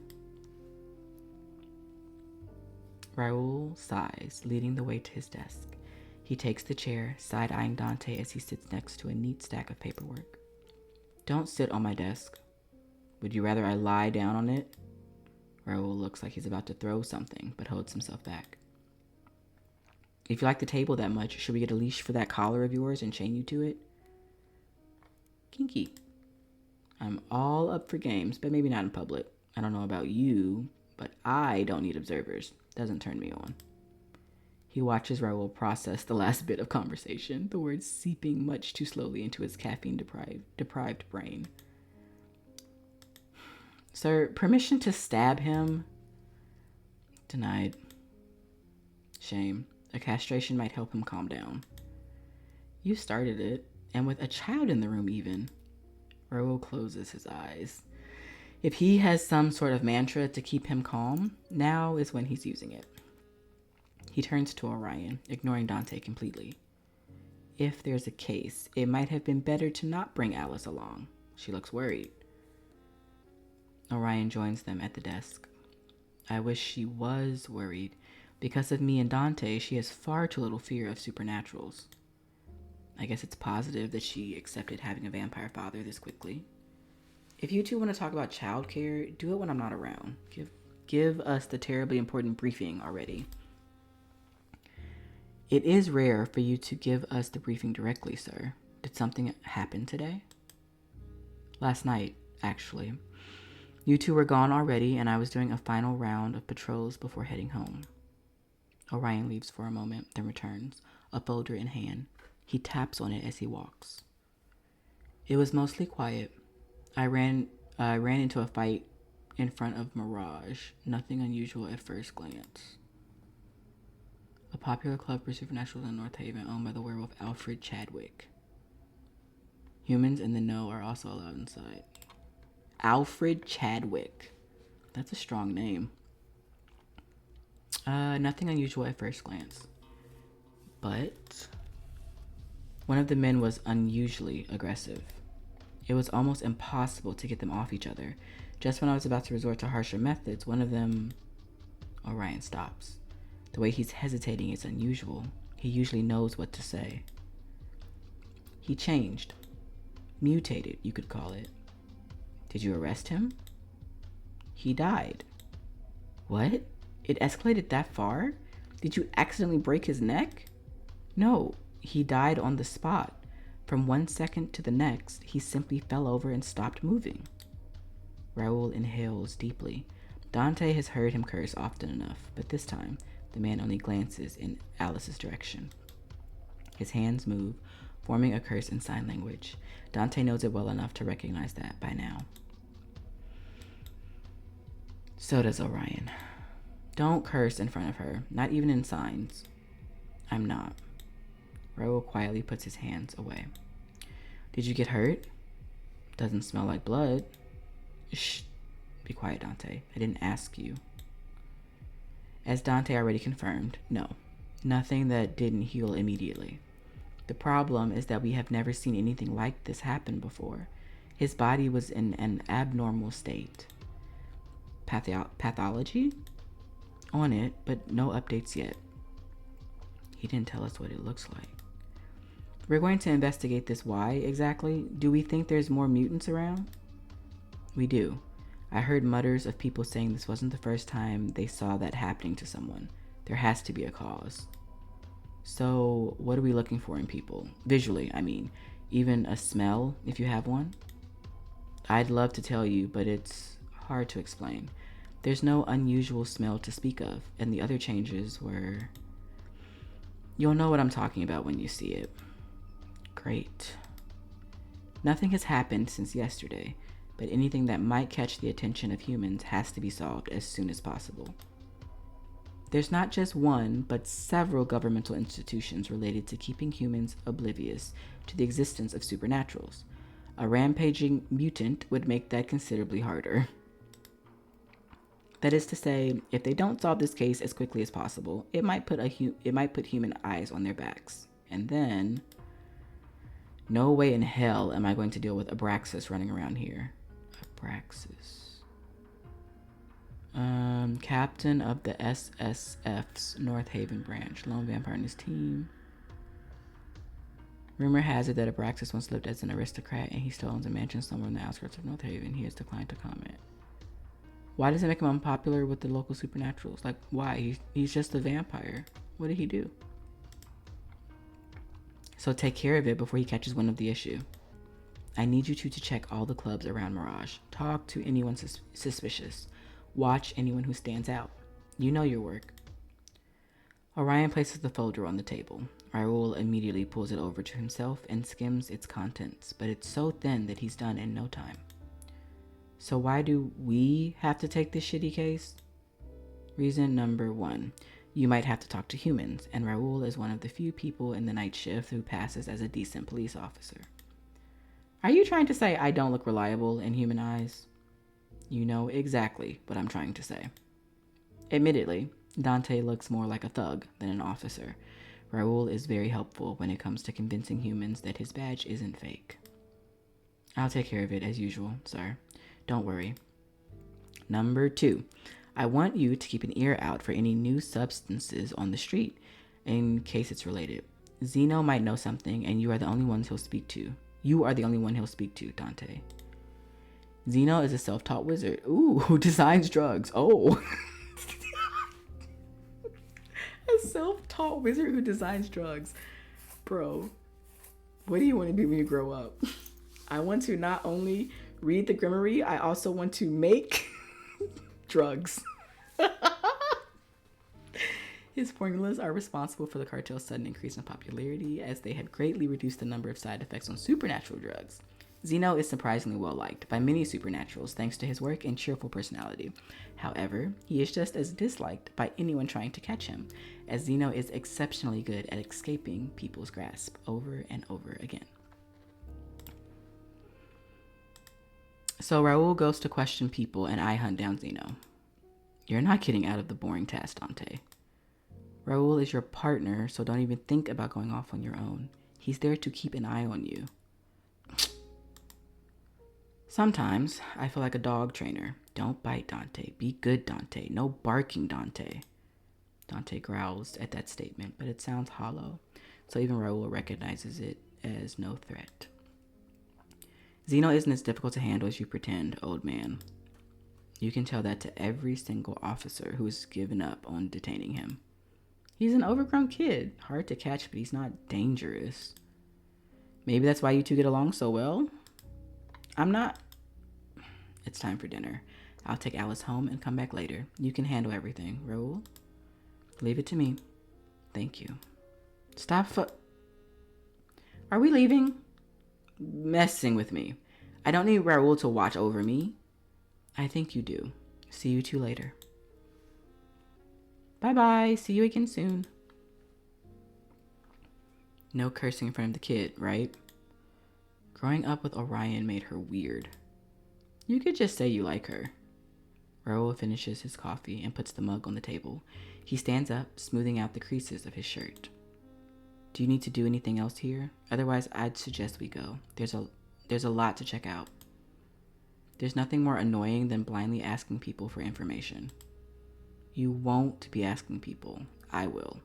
Raul sighs, leading the way to his desk. He takes the chair, side-eyeing Dante as he sits next to a neat stack of paperwork. Don't sit on my desk. Would you rather I lie down on it? Raul looks like he's about to throw something, but holds himself back. If you like the table that much, should we get a leash for that collar of yours and chain you to it? Kinky. I'm all up for games, but maybe not in public. I don't know about you, but I don't need observers. Doesn't turn me on. He watches Raul process the last bit of conversation, the words seeping much too slowly into his caffeine-deprived brain. Sir, permission to stab him? Denied. Shame. A castration might help him calm down. You started it, and with a child in the room even. Raul closes his eyes. If he has some sort of mantra to keep him calm, now is when he's using it. He turns to Orion, ignoring Dante completely. If there's a case, it might have been better to not bring Alice along. She looks worried. Orion joins them at the desk. I wish she was worried. Because of me and Dante, she has far too little fear of supernaturals. I guess it's positive that she accepted having a vampire father this quickly. If you two want to talk about childcare, do it when I'm not around. Give us the terribly important briefing already. It is rare for you to give us the briefing directly, sir. Did something happen today? Last night, actually. You two were gone already, and I was doing a final round of patrols before heading home. Orion leaves for a moment, then returns, a folder in hand. He taps on it as he walks. It was mostly quiet. I ran into a fight in front of Mirage. Nothing unusual at first glance. A popular club for supernaturals in North Haven owned by the werewolf Alfred Chadwick. Humans in the know are also allowed inside. Alfred Chadwick. That's a strong name. Nothing unusual at first glance. But one of the men was unusually aggressive. It was almost impossible to get them off each other. Just when I was about to resort to harsher methods, one of them... Orion stops. The way he's hesitating is unusual. He usually knows what to say. He changed. Mutated, you could call it. Did you arrest him? He died. What? It escalated that far? Did you accidentally break his neck? No, he died on the spot. From 1 second to the next, he simply fell over and stopped moving. Raoul inhales deeply. Dante has heard him curse often enough, but this time, the man only glances in Alice's direction. His hands move, forming a curse in sign language. Dante knows it well enough to recognize that by now. So does Orion. Don't curse in front of her, not even in signs. I'm not. Raoul quietly puts his hands away. Did you get hurt? Doesn't smell like blood. Shh. Be quiet, Dante. I didn't ask you. As Dante already confirmed, no. Nothing that didn't heal immediately. The problem is that we have never seen anything like this happen before. His body was in an abnormal state. Pathology? On it, but no updates yet. He didn't tell us what it looks like. We're going to investigate this. Why exactly? Do we think there's more mutants around? We do. I heard mutters of people saying this wasn't the first time they saw that happening to someone. There has to be a cause. So, what are we looking for in people? Visually, I mean. Even a smell, if you have one? I'd love to tell you, but it's hard to explain. There's no unusual smell to speak of, and the other changes were... You'll know what I'm talking about when you see it. Great. Nothing has happened since yesterday, but anything that might catch the attention of humans has to be solved as soon as possible. There's not just one, but several governmental institutions related to keeping humans oblivious to the existence of supernaturals. A rampaging mutant would make that considerably harder. That is to say, if they don't solve this case as quickly as possible, it might put human eyes on their backs. And then, no way in hell am I going to deal with Abraxas running around here. Abraxas. Captain of the SSF's North Haven branch. Lone vampire and his team. Rumor has it that Abraxas once lived as an aristocrat and he still owns a mansion somewhere in the outskirts of North Haven. He has declined to comment. Why does it make him unpopular with the local supernaturals? Like, why? He's just a vampire. What did he do? So take care of it before he catches wind of the issue. I need you two to check all the clubs around Mirage. Talk to anyone suspicious. Watch anyone who stands out. You know your work. Orion places the folder on the table. Raoul immediately pulls it over to himself and skims its contents, but it's so thin that he's done in no time. So why do we have to take this shitty case? Reason number 1. You might have to talk to humans, and Raoul is one of the few people in the night shift who passes as a decent police officer. Are you trying to say I don't look reliable in human eyes? You know exactly what I'm trying to say. Admittedly, Dante looks more like a thug than an officer. Raoul is very helpful when it comes to convincing humans that his badge isn't fake. I'll take care of it as usual, sir. Don't worry. Number 2. I want you to keep an ear out for any new substances on the street, in case it's related. Zeno might know something, and you are the only ones he'll speak to. You are the only one he'll speak to, Dante. Zeno is a self-taught wizard. Ooh, who designs drugs. Oh. A self-taught wizard who designs drugs. Bro, what do you want to do when you grow up? I want to not only read the Grimoire, I also want to make drugs. His formulas are responsible for the cartel's sudden increase in popularity, as they had greatly reduced the number of side effects on supernatural drugs. Zeno is surprisingly well liked by many supernaturals thanks to his work and cheerful personality. However, he is just as disliked by anyone trying to catch him, as Zeno is exceptionally good at escaping people's grasp over and over again. So Raoul goes to question people and I hunt down Zeno. You're not getting out of the boring task, Dante. Raoul is your partner, so don't even think about going off on your own. He's there to keep an eye on you. Sometimes I feel like a dog trainer. Don't bite, Dante. Be good, Dante. No barking, Dante. Dante growls at that statement, but it sounds hollow, so even Raoul recognizes it as no threat. Zeno isn't as difficult to handle as you pretend, old man. You can tell that to every single officer who has given up on detaining him. He's an overgrown kid, hard to catch, but he's not dangerous. Maybe that's why you two get along so well? I'm not. It's time for dinner. I'll take Alice home and come back later. You can handle everything, Raoul. Leave it to me. Thank you. Are we leaving? Messing with me. I don't need Raoul to watch over me. I think you do. See you two later. Bye-bye. See you again soon. No cursing in front of the kid, right? Growing up with Orion made her weird. You could just say you like her. Raoul finishes his coffee and puts the mug on the table. He stands up, smoothing out the creases of his shirt. Do you need to do anything else here? Otherwise, I'd suggest we go. There's a lot to check out. There's nothing more annoying than blindly asking people for information. You won't be asking people. I will.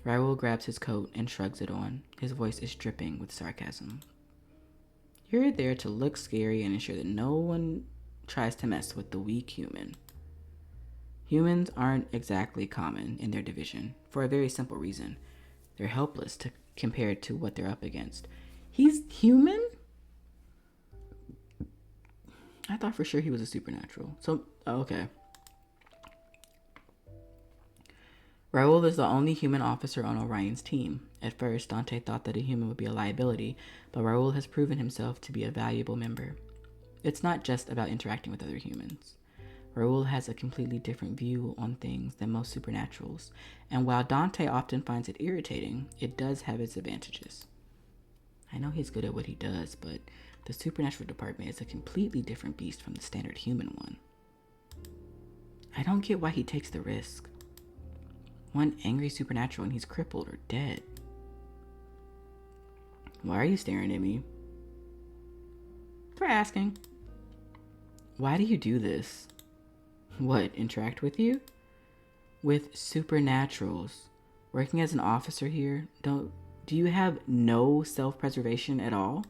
Raoul grabs his coat and shrugs it on. His voice is dripping with sarcasm. You're there to look scary and ensure that no one tries to mess with the weak human. Humans aren't exactly common in their division, for a very simple reason. They're helpless compared to what they're up against. He's human? I thought for sure he was a supernatural. Okay. Raoul is the only human officer on Orion's team. At first, Dante thought that a human would be a liability, but Raoul has proven himself to be a valuable member. It's not just about interacting with other humans. Raoul has a completely different view on things than most supernaturals, and while Dante often finds it irritating, it does have its advantages. I know he's good at what he does, but the supernatural department is a completely different beast from the standard human one. I don't get why he takes the risk. One angry supernatural and he's crippled or dead. Why are you staring at me? For asking. Why do you do this? What, interact with you? With supernaturals. Working as an officer here, do you have no self-preservation at all?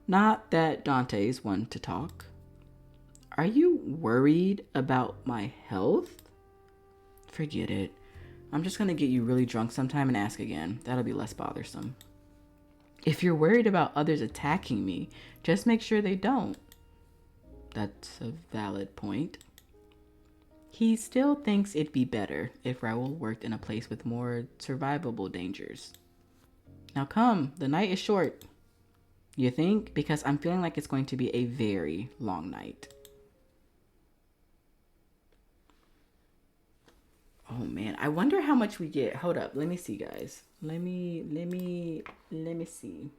Not that Dante's one to talk. Are you worried about my health? Forget it. I'm just gonna get you really drunk sometime and ask again. That'll be less bothersome. If you're worried about others attacking me, just make sure they don't. That's a valid point. He still thinks it'd be better if Raoul worked in a place with more survivable dangers. Now come, the night is short. You think? Because I'm feeling like it's going to be a very long night. Oh man, I wonder how much we get. Hold up, let me see, guys. Let me see.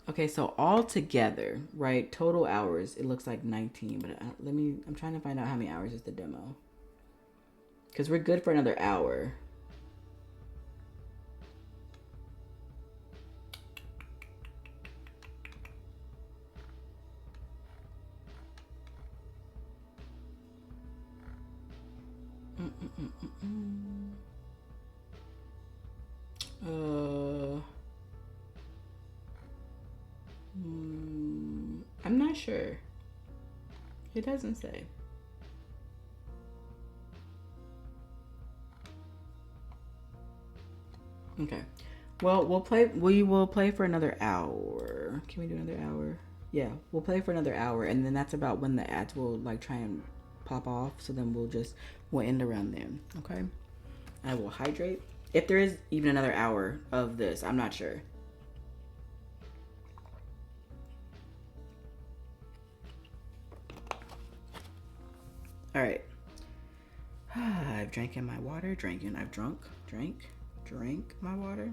Okay, so all together, right, total hours, it looks like 19, but I'm trying to find out how many hours is the demo. Because we're good for another hour. I'm not sure. It doesn't say. Okay. Well, we will play for another hour. Can we do another hour? Yeah, we'll play for another hour, and then that's about when the ads will like try and pop off, so then we'll end around then. Okay. I will hydrate. If there is even another hour of this, I'm not sure. All right. I've drank in my water. Drank my water.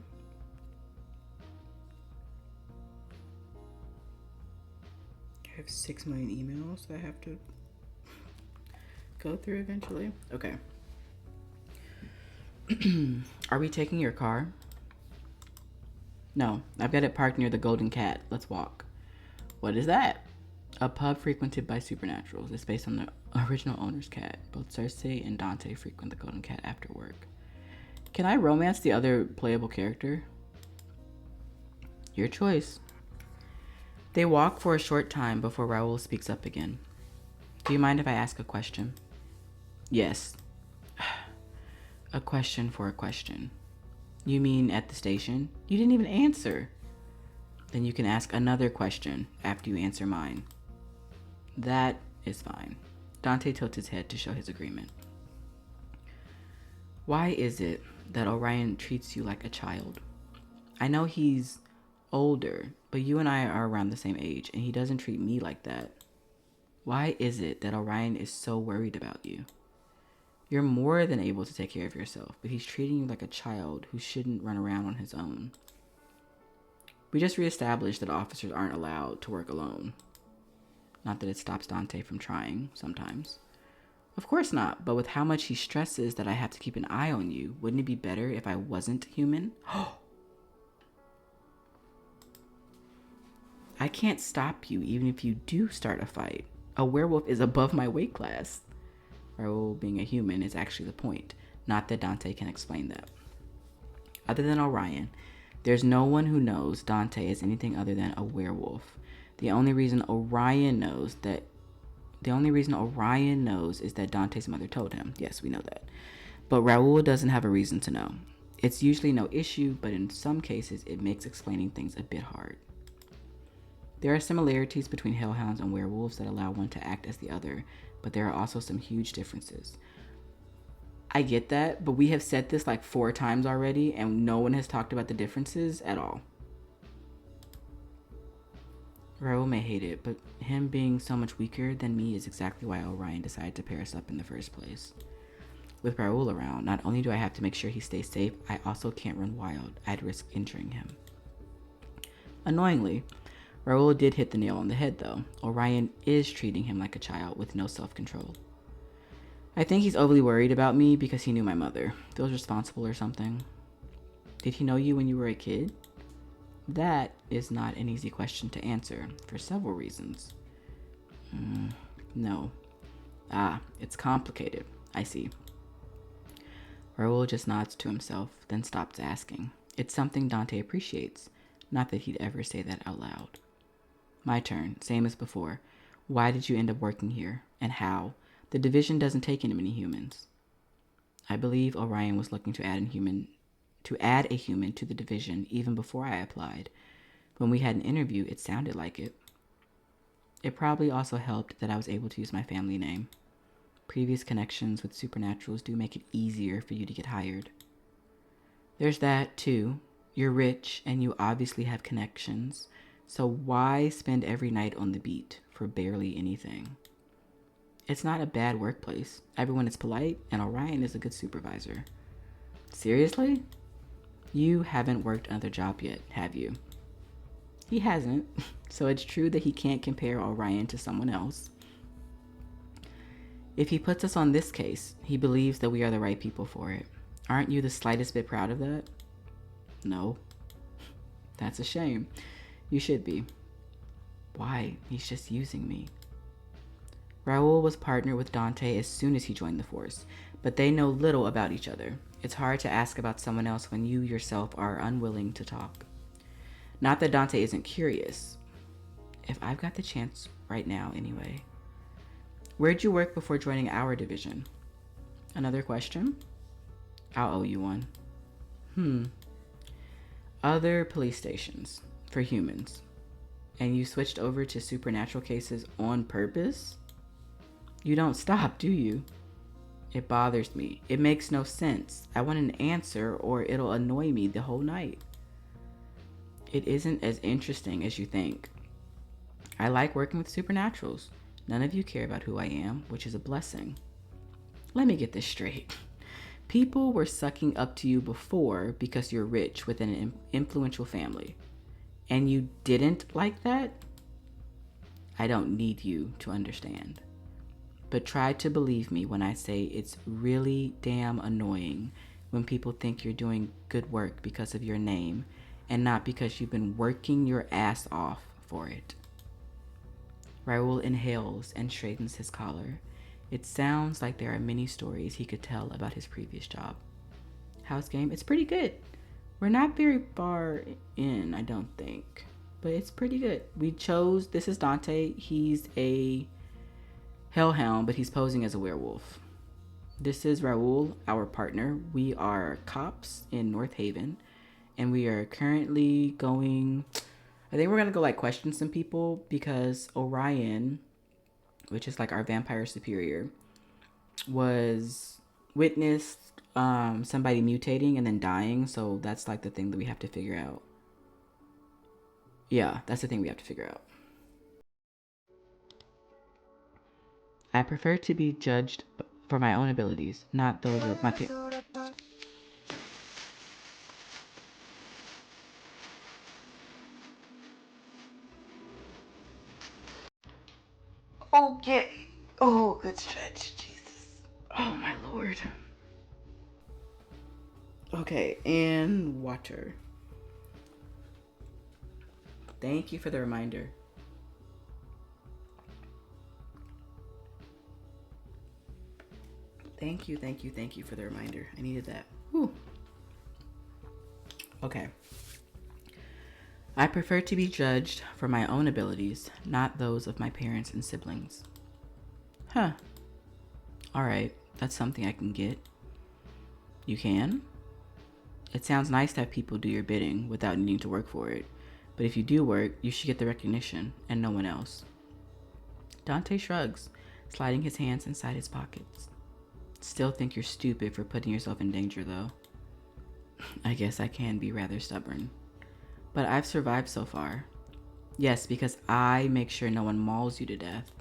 I have 6 million emails that I have to go through eventually. Okay. Are we taking your car? No, I've got it parked near the Golden Cat. Let's walk. What is that? A pub frequented by supernaturals. It's based on the original owner's cat. Both Circe and Dante frequent the Golden Cat after work. Can I romance the other playable character? Your choice. They walk for a short time before Raoul speaks up again. Do you mind if I ask a question? Yes. A question for a question. You mean at the station? You didn't even answer. Then you can ask another question after you answer mine. That is fine. Dante tilts his head to show his agreement. Why is it that Orion treats you like a child? I know he's older, but you and I are around the same age, and he doesn't treat me like that. Why is it that Orion is so worried about you? You're more than able to take care of yourself, but he's treating you like a child who shouldn't run around on his own. We just reestablished that officers aren't allowed to work alone. Not that it stops Dante from trying sometimes. Of course not, but with how much he stresses that I have to keep an eye on you, wouldn't it be better if I wasn't human? I can't stop you even if you do start a fight. A werewolf is above my weight class. Raoul being a human is actually the point, not that Dante can explain that. Other than Orion, there's no one who knows Dante is anything other than a werewolf. The only reason Orion knows is that Dante's mother told him. Yes, we know that. But Raoul doesn't have a reason to know. It's usually no issue, but in some cases it makes explaining things a bit hard. There are similarities between hellhounds and werewolves that allow one to act as the other, but there are also some huge differences. I get that, but we have said this like 4 times already, and no one has talked about the differences at all. Raoul may hate it, but him being so much weaker than me is exactly why Orion decided to pair us up in the first place. With Raoul around, not only do I have to make sure he stays safe, I also can't run wild. I'd risk injuring him. Annoyingly, Raoul did hit the nail on the head though. Orion is treating him like a child with no self-control. I think he's overly worried about me because he knew my mother. Feels responsible or something. Did he know you when you were a kid? That is not an easy question to answer for several reasons. No. It's complicated. I see. Raoul just nods to himself, then stops asking. It's something Dante appreciates, not that he'd ever say that out loud. My turn, same as before. Why did you end up working here, and how? The division doesn't take in many humans. I believe Orion was looking to add a human to the division even before I applied. When we had an interview, it sounded like it. It probably also helped that I was able to use my family name. Previous connections with supernaturals do make it easier for you to get hired. There's that, too. You're rich, and you obviously have connections. So why spend every night on the beat for barely anything? It's not a bad workplace. Everyone is polite, and Orion is a good supervisor. Seriously? You haven't worked another job yet, have you? He hasn't, so it's true that he can't compare Orion to someone else. If he puts us on this case, he believes that we are the right people for it. Aren't you the slightest bit proud of that? No. That's a shame. You should be. Why? He's just using me. Raoul was partnered with Dante as soon as he joined the force, but they know little about each other. It's hard to ask about someone else when you yourself are unwilling to talk. Not that Dante isn't curious. If I've got the chance right now, anyway. Where'd you work before joining our division? Another question? I'll owe you one. Other police stations for humans. And you switched over to supernatural cases on purpose? You don't stop, do you? It bothers me. It makes no sense. I want an answer or it'll annoy me the whole night. It isn't as interesting as you think. I like working with supernaturals. None of you care about who I am, which is a blessing. Let me get this straight. People were sucking up to you before because you're rich within an influential family. And you didn't like that? I don't need you to understand. But try to believe me when I say it's really damn annoying when people think you're doing good work because of your name and not because you've been working your ass off for it. Raoul inhales and straightens his collar. It sounds like there are many stories he could tell about his previous job. House game? It's pretty good. We're not very far in, I don't think. But it's pretty good. This is Dante. He's a hellhound, but he's posing as a werewolf. This is Raoul, our partner. We are cops in North Haven, and we are currently going... I think we're going to go, question some people, because Orion, which is, our vampire superior, was witnessed somebody mutating and then dying, so that's, the thing that we have to figure out. Yeah, that's the thing we have to figure out. I prefer to be judged for my own abilities, not those of my peers. Okay. Oh, good stretch. Jesus. Oh, my Lord. Okay, and water. Thank you for the reminder. Thank you for the reminder. I needed that. Whew. Okay. I prefer to be judged for my own abilities, not those of my parents and siblings. Huh. Alright, that's something I can get. You can? It sounds nice to have people do your bidding without needing to work for it. But if you do work, you should get the recognition, and no one else. Dante shrugs, sliding his hands inside his pockets. Still think you're stupid for putting yourself in danger, though. I guess I can be rather stubborn. But I've survived so far. Yes, because I make sure no one mauls you to death.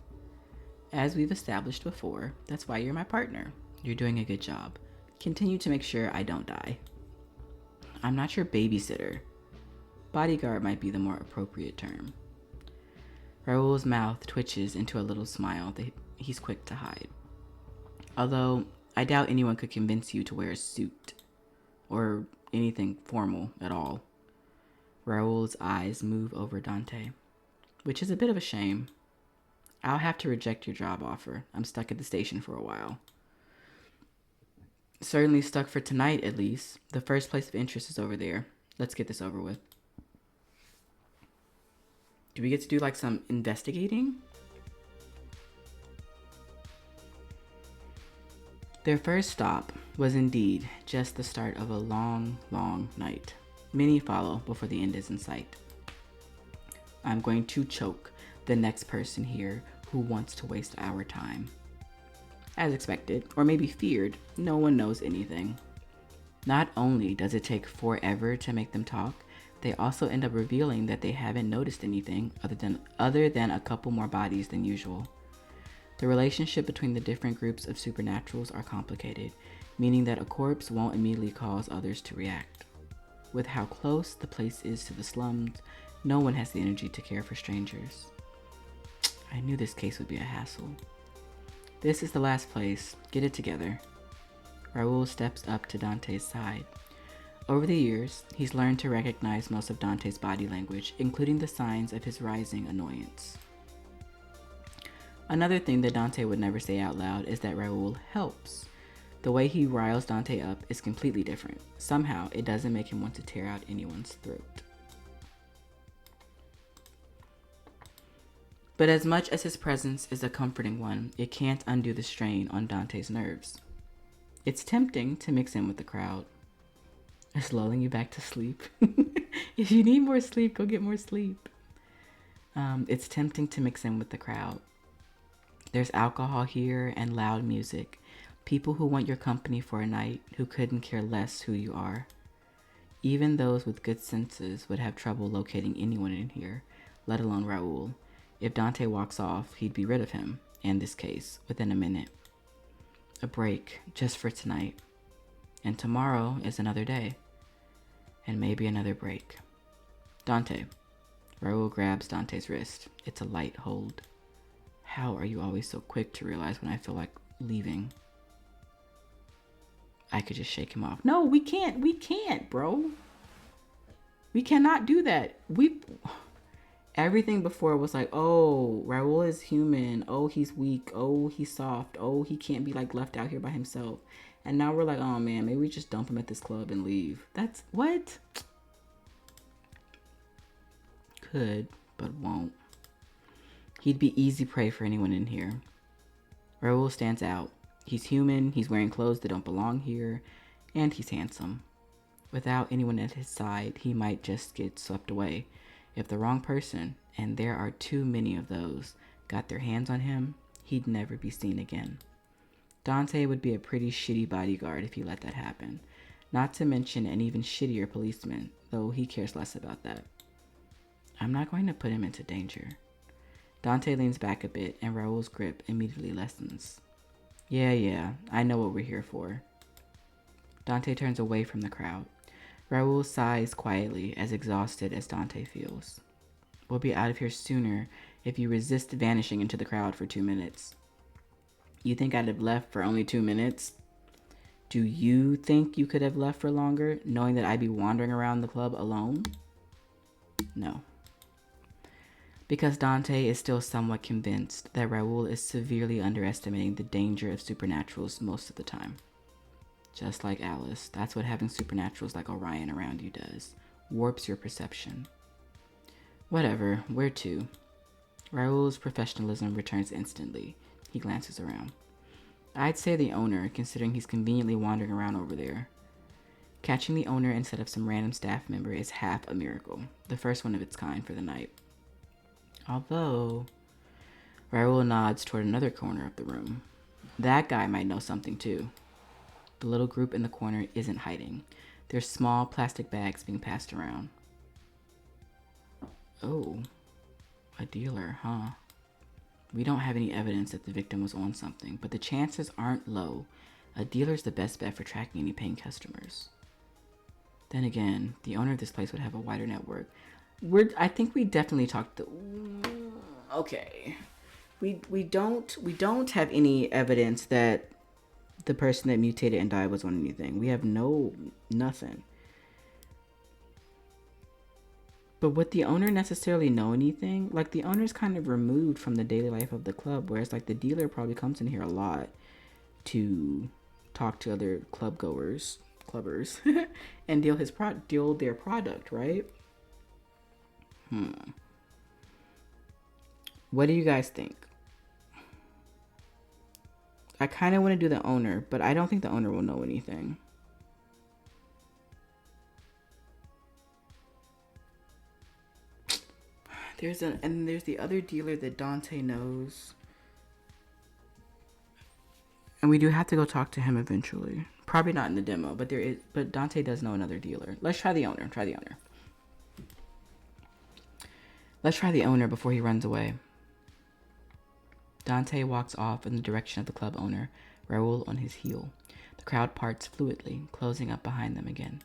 As we've established before, that's why you're my partner. You're doing a good job. Continue to make sure I don't die. I'm not your babysitter. Bodyguard might be the more appropriate term. Raoul's mouth twitches into a little smile that he's quick to hide. Although, I doubt anyone could convince you to wear a suit. Or anything formal at all. Raoul's eyes move over Dante, which is a bit of a shame. I'll have to reject your job offer. I'm stuck at the station for a while. Certainly stuck for tonight, at least. The first place of interest is over there. Let's get this over with. Do we get to do some investigating? Their first stop was indeed just the start of a long, long night. Many follow before the end is in sight. I'm going to choke the next person here who wants to waste our time. As expected, or maybe feared, no one knows anything. Not only does it take forever to make them talk, they also end up revealing that they haven't noticed anything other than a couple more bodies than usual. The relationship between the different groups of supernaturals are complicated, meaning that a corpse won't immediately cause others to react. With how close the place is to the slums, no one has the energy to care for strangers. I knew this case would be a hassle. This is the last place. Get it together. Raoul steps up to Dante's side. Over the years, he's learned to recognize most of Dante's body language, including the signs of his rising annoyance. Another thing that Dante would never say out loud is that Raoul helps. The way he riles Dante up is completely different. Somehow, it doesn't make him want to tear out anyone's throat. But as much as his presence is a comforting one, it can't undo the strain on Dante's nerves. It's tempting to mix in with the crowd. It's lulling you back to sleep. If you need more sleep, go get more sleep. It's tempting to mix in with the crowd. There's alcohol here and loud music. People who want your company for a night, who couldn't care less who you are. Even those with good senses would have trouble locating anyone in here, let alone Raoul. If Dante walks off, he'd be rid of him, in this case, within a minute. A break, just for tonight. And tomorrow is another day. And maybe another break. Dante. Raoul grabs Dante's wrist. It's a light hold. How are you always so quick to realize when I feel like leaving? I could just shake him off. No, we can't, bro. We cannot do that. Everything before was like, oh, Raoul is human. Oh, he's weak. Oh, he's soft. Oh, he can't be like left out here by himself. And now we're like, oh man, maybe we just dump him at this club and leave. That's what? Could, but won't. He'd be easy prey for anyone in here. Raoul stands out. He's human, he's wearing clothes that don't belong here, and he's handsome. Without anyone at his side, he might just get swept away. If the wrong person, and there are too many of those, got their hands on him, he'd never be seen again. Dante would be a pretty shitty bodyguard if he let that happen. Not to mention an even shittier policeman, though he cares less about that. I'm not going to put him into danger. Dante leans back a bit, and Raoul's grip immediately lessens. Yeah, I know what we're here for. Dante turns away from the crowd. Raoul sighs quietly, as exhausted as Dante feels. We'll be out of here sooner if you resist vanishing into the crowd for 2 minutes. You think I'd have left for only 2 minutes? Do you think you could have left for longer, knowing that I'd be wandering around the club alone? No. Because Dante is still somewhat convinced that Raoul is severely underestimating the danger of supernaturals most of the time. Just like Alice, that's what having supernaturals like Orion around you does. Warps your perception. Whatever, where to? Raoul's professionalism returns instantly. He glances around. I'd say the owner, considering he's conveniently wandering around over there. Catching the owner instead of some random staff member is half a miracle. The first one of its kind for the night. Although, Raoul nods toward another corner of the room. That guy might know something too. The little group in the corner isn't hiding. There's small plastic bags being passed around. Oh, a dealer, huh? We don't have any evidence that the victim was on something, but the chances aren't low. A dealer's the best bet for tracking any paying customers. Then again, the owner of this place would have a wider network. I think we definitely talked. Okay, we don't have any evidence that the person that mutated and died was on anything. We have nothing. But would the owner necessarily know anything? Like, the owner's kind of removed from the daily life of the club, whereas like the dealer probably comes in here a lot to talk to other clubbers, and deal their product, right? What do you guys think? I kind of want to do the owner, but I don't think the owner will know anything. There's the other dealer that Dante knows. And we do have to go talk to him eventually. Probably not in the demo, but Dante does know another dealer. Let's try the owner. Let's try the owner before he runs away. Dante walks off in the direction of the club owner, Raoul on his heel. The crowd parts fluidly, closing up behind them again.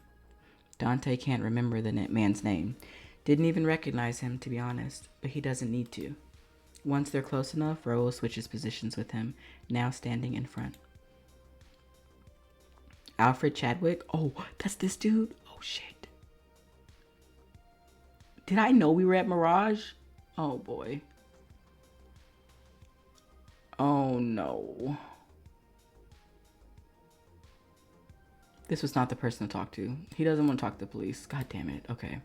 Dante can't remember the man's name. Didn't even recognize him, to be honest, but he doesn't need to. Once they're close enough, Raoul switches positions with him, now standing in front. Alfred Chadwick? Oh, that's this dude? Oh, shit. Did I know we were at Mirage? Oh, boy. Oh, no. This was not the person to talk to. He doesn't want to talk to the police. God damn it. Okay.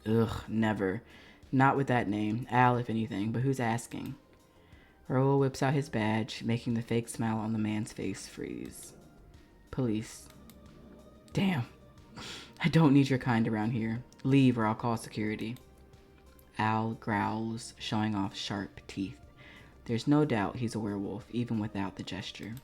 Ugh, never. Not with that name. Al, if anything. But who's asking? Raoul whips out his badge, making the fake smile on the man's face freeze. Police. Damn. I don't need your kind around here. Leave or I'll call security. Al growls, showing off sharp teeth. There's no doubt he's a werewolf, even without the gesture.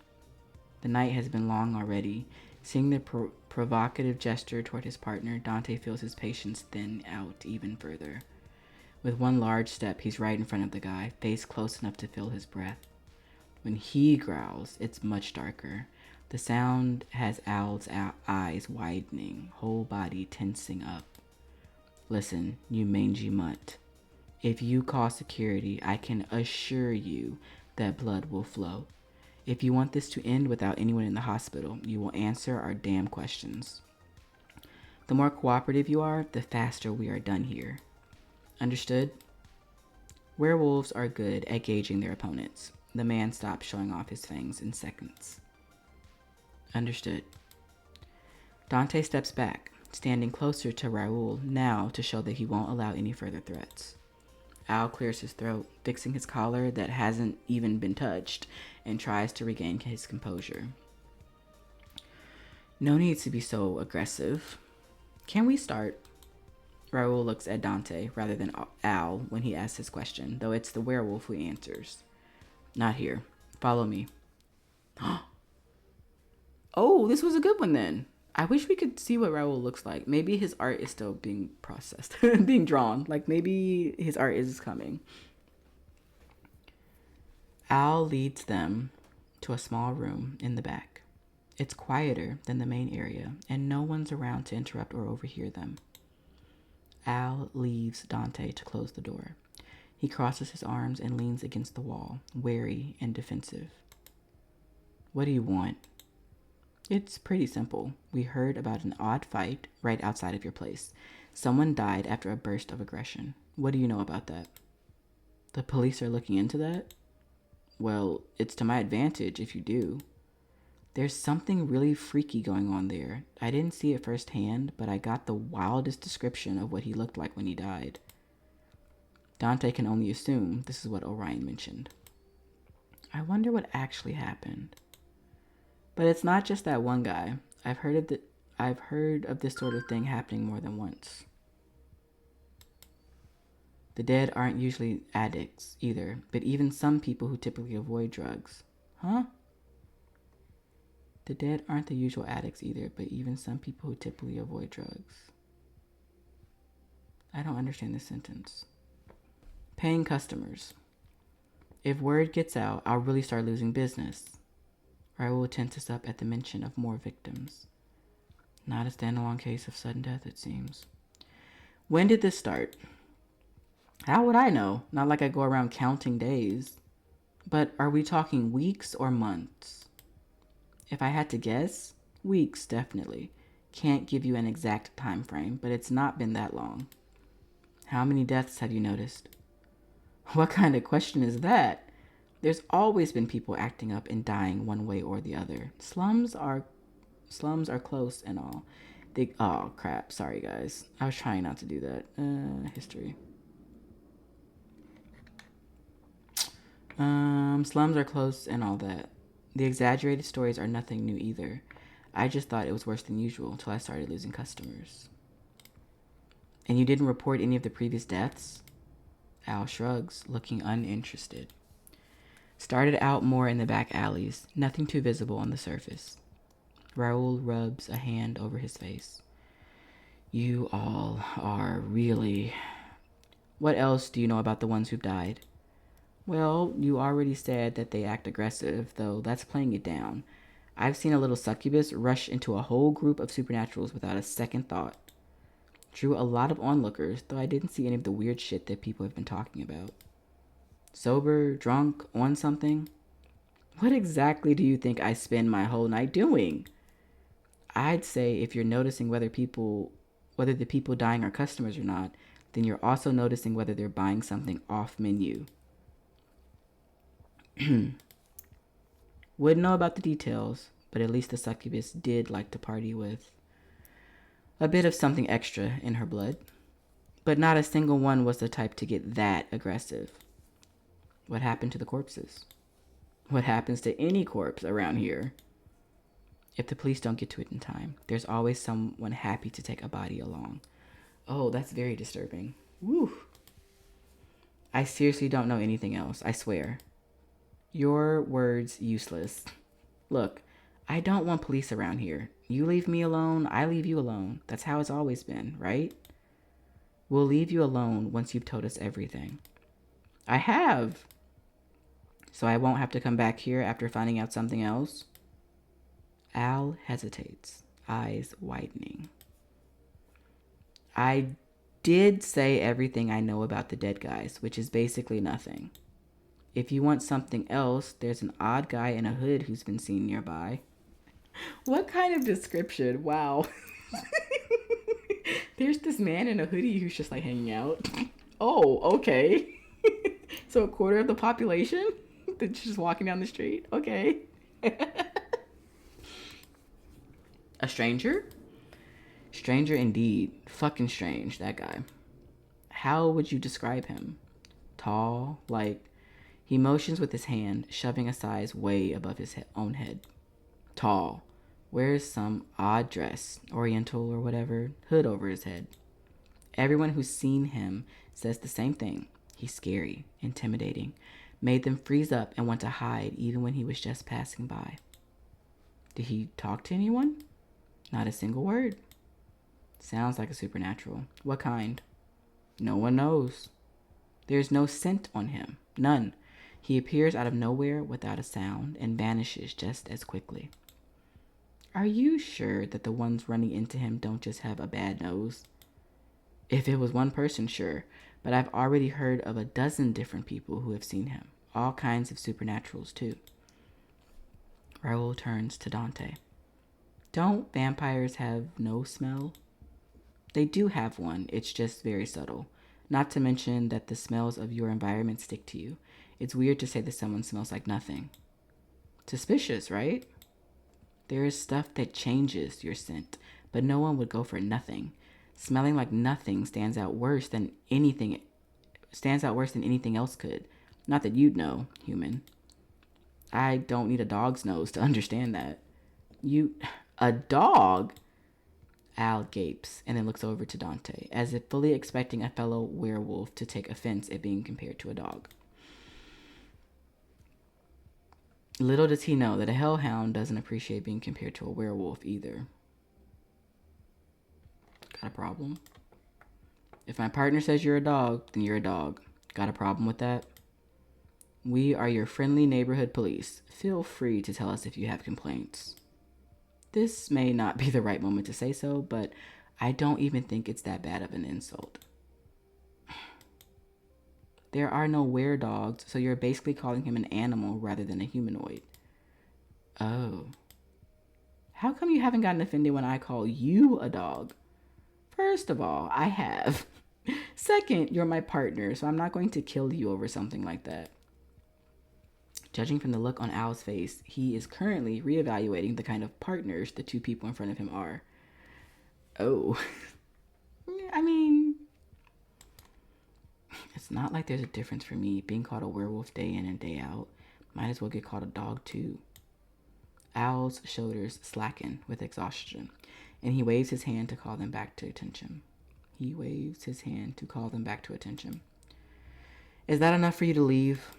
The night has been long already. Seeing the provocative gesture toward his partner, Dante feels his patience thin out even further. With one large step, he's right in front of the guy, face close enough to feel his breath. When he growls, it's much darker. The sound has Al's eyes widening, whole body tensing up. Listen, you mangy mutt. If you call security, I can assure you that blood will flow. If you want this to end without anyone in the hospital, you will answer our damn questions. The more cooperative you are, the faster we are done here. Understood? Werewolves are good at gauging their opponents. The man stopped showing off his fangs in seconds. Understood. Dante steps back, standing closer to Raoul now to show that he won't allow any further threats. Al clears his throat, fixing his collar that hasn't even been touched, and tries to regain his composure. No need to be so aggressive. Can we start? Raoul looks at Dante rather than Al when he asks his question, though it's the werewolf who answers. Not here. Follow me. Oh, this was a good one then. I wish we could see what Raoul looks like. Maybe his art is still being processed, being drawn. Like maybe his art is coming. Al leads them to a small room in the back. It's quieter than the main area, and no one's around to interrupt or overhear them. Al leaves Dante to close the door. He crosses his arms and leans against the wall, wary and defensive. What do you want? It's pretty simple. We heard about an odd fight right outside of your place. Someone died after a burst of aggression. What do you know about that? The police are looking into that? Well, it's to my advantage if you do. There's something really freaky going on there. I didn't see it firsthand, but I got the wildest description of what he looked like when he died. Dante can only assume this is what Orion mentioned. I wonder what actually happened. But it's not just that one guy. I've heard of this sort of thing happening more than once. The dead aren't usually addicts either, but even some people who typically avoid drugs. Huh? The dead aren't the usual addicts either, but even some people who typically avoid drugs. I don't understand this sentence. Paying customers. If word gets out, I'll really start losing business. Raoul tenses up at the mention of more victims. Not a standalone case of sudden death, it seems. When did this start? How would I know? Not like I go around counting days. But are we talking weeks or months? If I had to guess, weeks definitely. Can't give you an exact time frame, but it's not been that long. How many deaths have you noticed? What kind of question is that? There's always been people acting up and dying one way or the other. Slums are close and all. Oh crap, sorry guys. I was trying not to do that. History. Slums are close and all that. The exaggerated stories are nothing new either. I just thought it was worse than usual until I started losing customers. And you didn't report any of the previous deaths? Al shrugs, looking uninterested. Started out more in the back alleys, nothing too visible on the surface. Raoul rubs a hand over his face. You all are really... What else do you know about the ones who've died? Well, you already said that they act aggressive, though that's playing it down. I've seen a little succubus rush into a whole group of supernaturals without a second thought. Drew a lot of onlookers, though I didn't see any of the weird shit that people have been talking about. Sober, drunk, on something? What exactly do you think I spend my whole night doing? I'd say if you're noticing whether the people dying are customers or not, then you're also noticing whether they're buying something off menu. Wouldn't know about the details, but at least the succubus did like to party with a bit of something extra in her blood. But not a single one was the type to get that aggressive. What happened to the corpses? What happens to any corpse around here? If the police don't get to it in time, there's always someone happy to take a body along. Oh, that's very disturbing. Woo. I seriously don't know anything else, I swear. Your words useless. Look, I don't want police around here. You leave me alone, I leave you alone. That's how it's always been, right? We'll leave you alone once you've told us everything. I have. So I won't have to come back here after finding out something else? Al hesitates, eyes widening. I did say everything I know about the dead guys, which is basically nothing. If you want something else, there's an odd guy in a hood who's been seen nearby. What kind of description? Wow. There's this man in a hoodie who's just like hanging out. Oh, okay. So a quarter of the population that's just walking down the street? Okay. A stranger? Stranger indeed. Fucking strange, that guy. How would you describe him? Tall, like... He motions with his hand, shoving a size way above his own head. Tall. Wears some odd dress, oriental or whatever, hood over his head. Everyone who's seen him says the same thing. He's scary, intimidating. Made them freeze up and want to hide even when he was just passing by. Did he talk to anyone? Not a single word. Sounds like a supernatural. What kind? No one knows. There's no scent on him. None. He appears out of nowhere without a sound and vanishes just as quickly. Are you sure that the ones running into him don't just have a bad nose? If it was one person, sure, but I've already heard of a dozen different people who have seen him. All kinds of supernaturals, too. Raoul turns to Dante. Don't vampires have no smell? They do have one, it's just very subtle. Not to mention that the smells of your environment stick to you. It's weird to say that someone smells like nothing. Suspicious, right? There is stuff that changes your scent, but no one would go for nothing. Smelling like nothing stands out worse than anything else could. Not that you'd know, human. I don't need a dog's nose to understand that. A dog? Al gapes and then looks over to Dante, as if fully expecting a fellow werewolf to take offense at being compared to a dog. Little does he know that a hellhound doesn't appreciate being compared to a werewolf either. Got a problem? If my partner says you're a dog, then you're a dog. Got a problem with that? We are your friendly neighborhood police. Feel free to tell us if you have complaints. This may not be the right moment to say so, but I don't even think it's that bad of an insult. There are no were-dogs, so you're basically calling him an animal rather than a humanoid. Oh. How come you haven't gotten offended when I call you a dog? First of all, I have. Second, you're my partner, so I'm not going to kill you over something like that. Judging from the look on Al's face, he is currently reevaluating the kind of partners the two people in front of him are. Oh. I mean, it's not like there's a difference for me being called a werewolf day in and day out. Might as well get called a dog too. Al's shoulders slacken with exhaustion, and he waves his hand to call them back to attention. Is that enough for you to leave?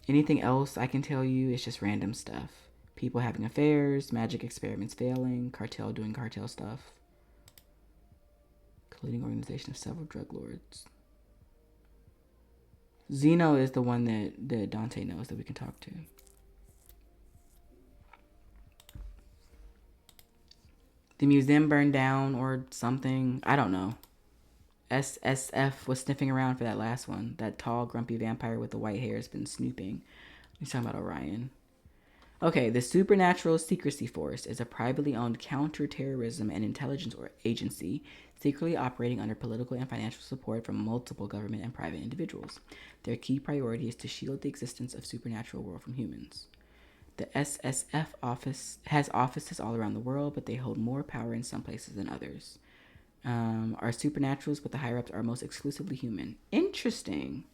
Anything else I can tell you is just random stuff. People having affairs, magic experiments failing, cartel doing cartel stuff. Colluding organization of several drug lords. Zeno is the one that Dante knows that we can talk to. The museum burned down or something. I don't know. SSF was sniffing around for that last one. That tall, grumpy vampire with the white hair has been snooping. He's talking about Orion. Okay, the Supernatural Secrecy Force is a privately owned counterterrorism and intelligence agency secretly operating under political and financial support from multiple government and private individuals. Their key priority is to shield the existence of supernatural world from humans. The SSF has offices all around the world, but they hold more power in some places than others. Our supernaturals with the higher-ups are most exclusively human. Interesting.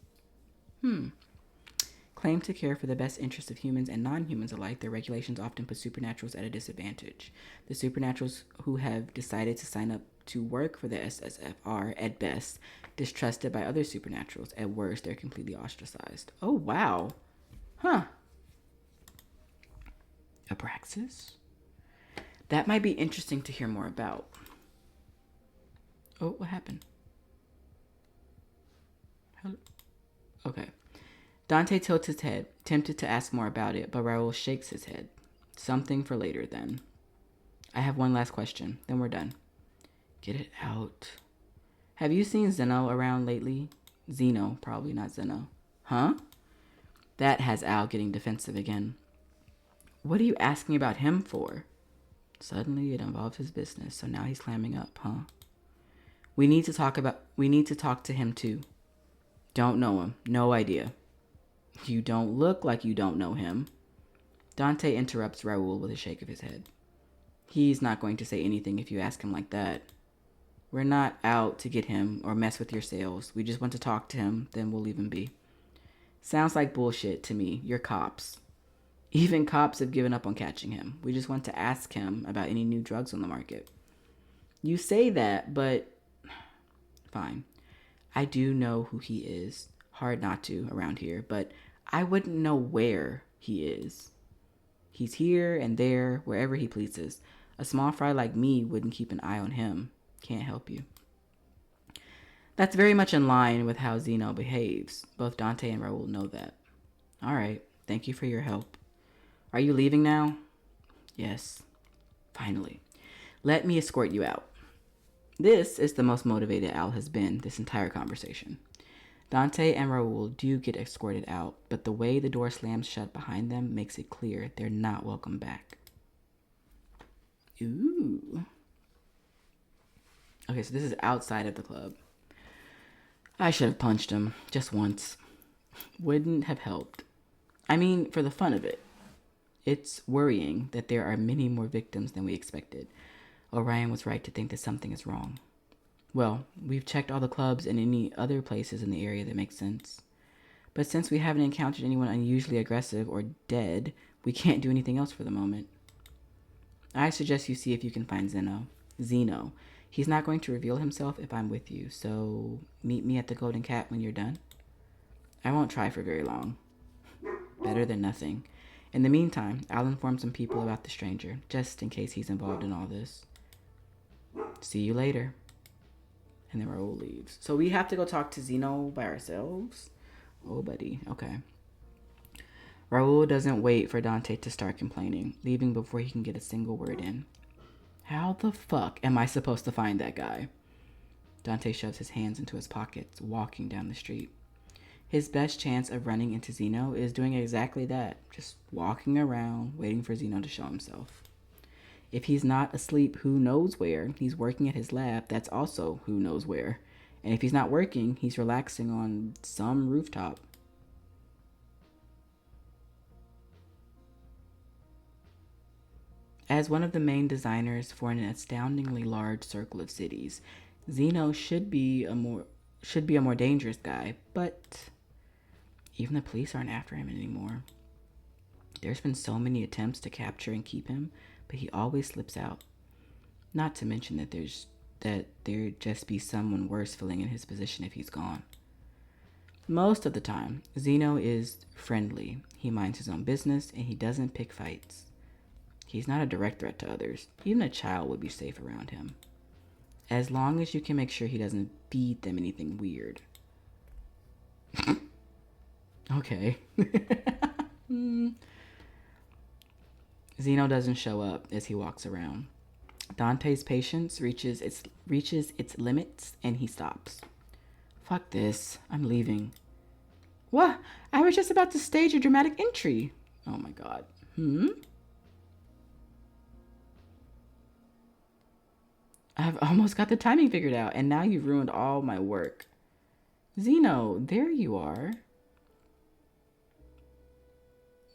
Claim to care for the best interests of humans and non-humans alike, their regulations often put supernaturals at a disadvantage. The supernaturals who have decided to sign up to work for the SSF are, at best, distrusted by other supernaturals. At worst, they're completely ostracized. Oh, wow. Huh. Abraxas? That might be interesting to hear more about. Oh, what happened? Hello? Okay. Dante tilts his head, tempted to ask more about it, but Raoul shakes his head. Something for later, then. I have one last question, then we're done. Get it out. Have you seen Zeno around lately? Zeno, probably, not Zeno. Huh? That has Al getting defensive again. What are you asking about him for? Suddenly it involves his business, so now he's clamming up, huh? We need to talk to him too. Don't know him. No idea. You don't look like you don't know him. Dante interrupts Raoul with a shake of his head. He's not going to say anything if you ask him like that. We're not out to get him or mess with your sales. We just want to talk to him, then we'll leave him be. Sounds like bullshit to me. You're cops. Even cops have given up on catching him. We just want to ask him about any new drugs on the market. You say that, but... Fine. I do know who he is. Hard not to around here, but I wouldn't know where he is. He's here and there, wherever he pleases. A small fry like me wouldn't keep an eye on him. Can't help you. That's very much in line with how Zeno behaves. Both Dante and Raoul know that. All right. Thank you for your help. Are you leaving now? Yes. Finally. Let me escort you out. This is the most motivated Al has been this entire conversation. Dante and Raoul do get escorted out, but the way the door slams shut behind them makes it clear they're not welcome back. Ooh. Okay, so this is outside of the club. I should have punched him just once. Wouldn't have helped. I mean, for the fun of it. It's worrying that there are many more victims than we expected. Orion was right to think that something is wrong. Well, we've checked all the clubs and any other places in the area that make sense. But since we haven't encountered anyone unusually aggressive or dead, we can't do anything else for the moment. I suggest you see if you can find Zeno. He's not going to reveal himself if I'm with you, so meet me at the Golden Cat when you're done. I won't try for very long. Better than nothing. In the meantime, I'll inform some people about the stranger, just in case he's involved in all this. See you later. And then Raoul leaves. So we have to go talk to Zeno by ourselves? Oh, buddy. Okay. Raoul doesn't wait for Dante to start complaining, leaving before he can get a single word in. How the fuck am I supposed to find that guy? Dante shoves his hands into his pockets, walking down the street. His best chance of running into Zeno is doing exactly that, just walking around, waiting for Zeno to show himself. If he's not asleep who knows where, he's working at his lab, that's also who knows where. And if he's not working, he's relaxing on some rooftop. As one of the main designers for an astoundingly large circle of cities, Zeno should be a more dangerous guy, but even the police aren't after him anymore. There's been so many attempts to capture and keep him, but he always slips out. Not to mention that there'd just be someone worse filling in his position if he's gone. Most of the time, Zeno is friendly. He minds his own business and he doesn't pick fights. He's not a direct threat to others. Even a child would be safe around him. As long as you can make sure he doesn't feed them anything weird. Okay. Zeno doesn't show up as he walks around. Dante's patience reaches its limits and he stops. Fuck this. I'm leaving. What? I was just about to stage a dramatic entry. Oh my god. I've almost got the timing figured out, and now you've ruined all my work. Zeno, there you are.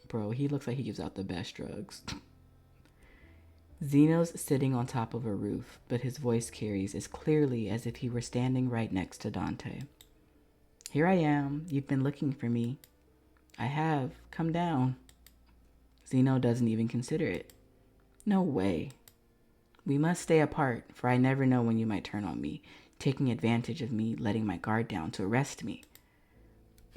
Bro, he looks like he gives out the best drugs. Zeno's sitting on top of a roof, but his voice carries as clearly as if he were standing right next to Dante. Here I am. You've been looking for me. I have. Come down. Zeno doesn't even consider it. No way. We must stay apart, for I never know when you might turn on me, taking advantage of me letting my guard down to arrest me.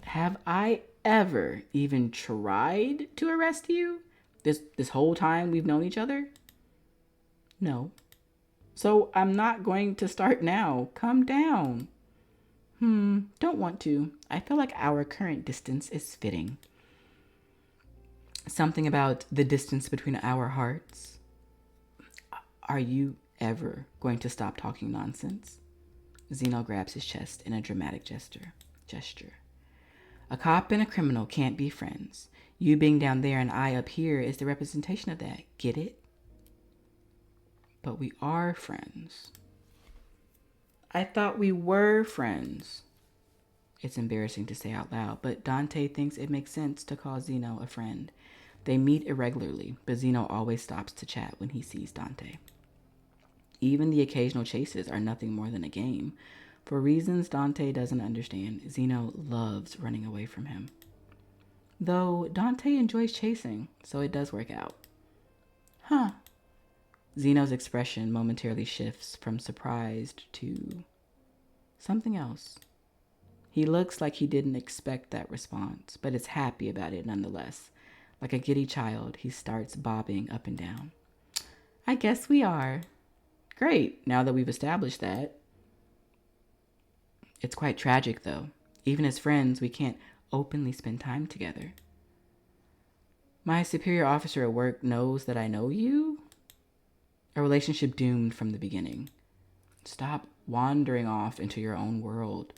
Have I ever even tried to arrest you? This whole time we've known each other? No. So I'm not going to start now. Calm down. Don't want to. I feel like our current distance is fitting. Something about the distance between our hearts. Are you ever going to stop talking nonsense? Zeno grabs his chest in a dramatic gesture. A cop and a criminal can't be friends. You being down there and I up here is the representation of that. Get it? But we are friends. I thought we were friends. It's embarrassing to say out loud, but Dante thinks it makes sense to call Zeno a friend. They meet irregularly, but Zeno always stops to chat when he sees Dante. Even the occasional chases are nothing more than a game. For reasons Dante doesn't understand, Zeno loves running away from him. Though Dante enjoys chasing, so it does work out. Huh. Zeno's expression momentarily shifts from surprised to something else. He looks like he didn't expect that response, but is happy about it nonetheless. Like a giddy child, he starts bobbing up and down. I guess we are. Great, now that we've established that. It's quite tragic, though. Even as friends, we can't openly spend time together. My superior officer at work knows that I know you? A relationship doomed from the beginning. Stop wandering off into your own world.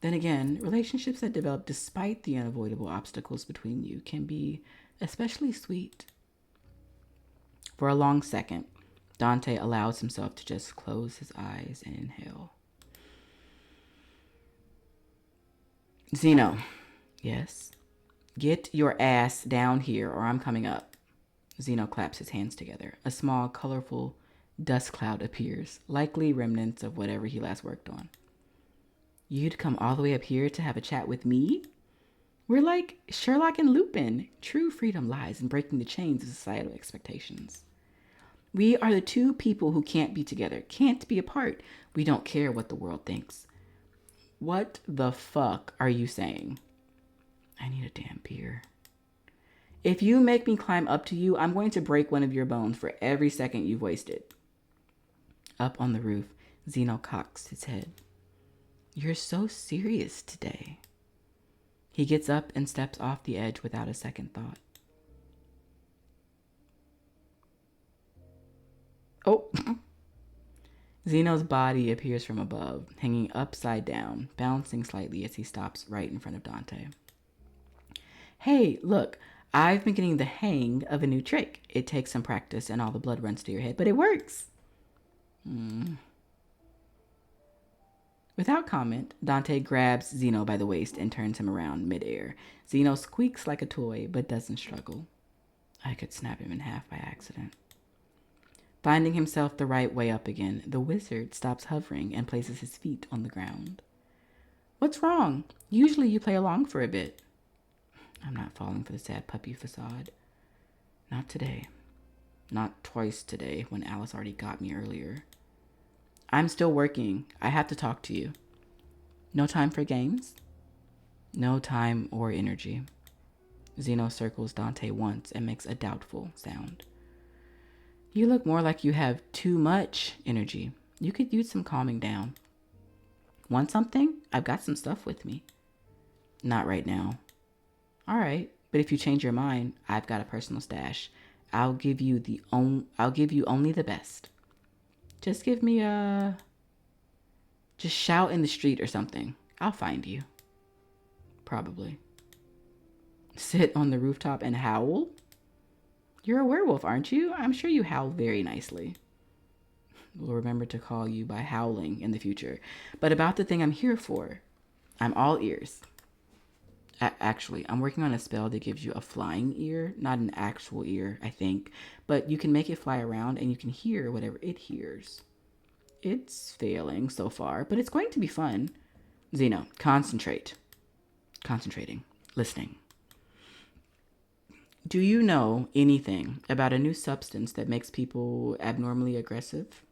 Then again, relationships that develop despite the unavoidable obstacles between you can be especially sweet. For a long second, Dante allows himself to just close his eyes and inhale. Zeno. Yes? Get your ass down here or I'm coming up. Zeno claps his hands together. A small, colorful dust cloud appears, likely remnants of whatever he last worked on. You'd come all the way up here to have a chat with me? We're like Sherlock and Lupin. True freedom lies in breaking the chains of societal expectations. We are the two people who can't be together, can't be apart. We don't care what the world thinks. What the fuck are you saying? I need a damn beer. If you make me climb up to you, I'm going to break one of your bones for every second you've wasted. Up on the roof, Zeno cocks his head. You're so serious today. He gets up and steps off the edge without a second thought. Oh! Zeno's body appears from above, hanging upside down, bouncing slightly as he stops right in front of Dante. Hey, look, I've been getting the hang of a new trick. It takes some practice and all the blood runs to your head, but it works. Without comment, Dante grabs Zeno by the waist and turns him around midair. Zeno squeaks like a toy, but doesn't struggle. I could snap him in half by accident. Finding himself the right way up again, the wizard stops hovering and places his feet on the ground. What's wrong? Usually you play along for a bit. I'm not falling for the sad puppy facade. Not today. Not twice today when Alice already got me earlier. I'm still working. I have to talk to you. No time for games? No time or energy. Zeno circles Dante once and makes a doubtful sound. You look more like you have too much energy. You could use some calming down. Want something? I've got some stuff with me. Not right now. All right, but if you change your mind, I've got a personal stash. I'll give you only the best. Just give me just shout in the street or something. I'll find you. Probably. Sit on the rooftop and howl? You're a werewolf, aren't you? I'm sure you howl very nicely. We'll remember to call you by howling in the future. But about the thing I'm here for, I'm all ears. Actually, I'm working on a spell that gives you a flying ear, not an actual ear, I think, but you can make it fly around and you can hear whatever it hears. It's failing so far, but it's going to be fun. Zeno, concentrate. Concentrating. Listening. Do you know anything about a new substance that makes people abnormally aggressive?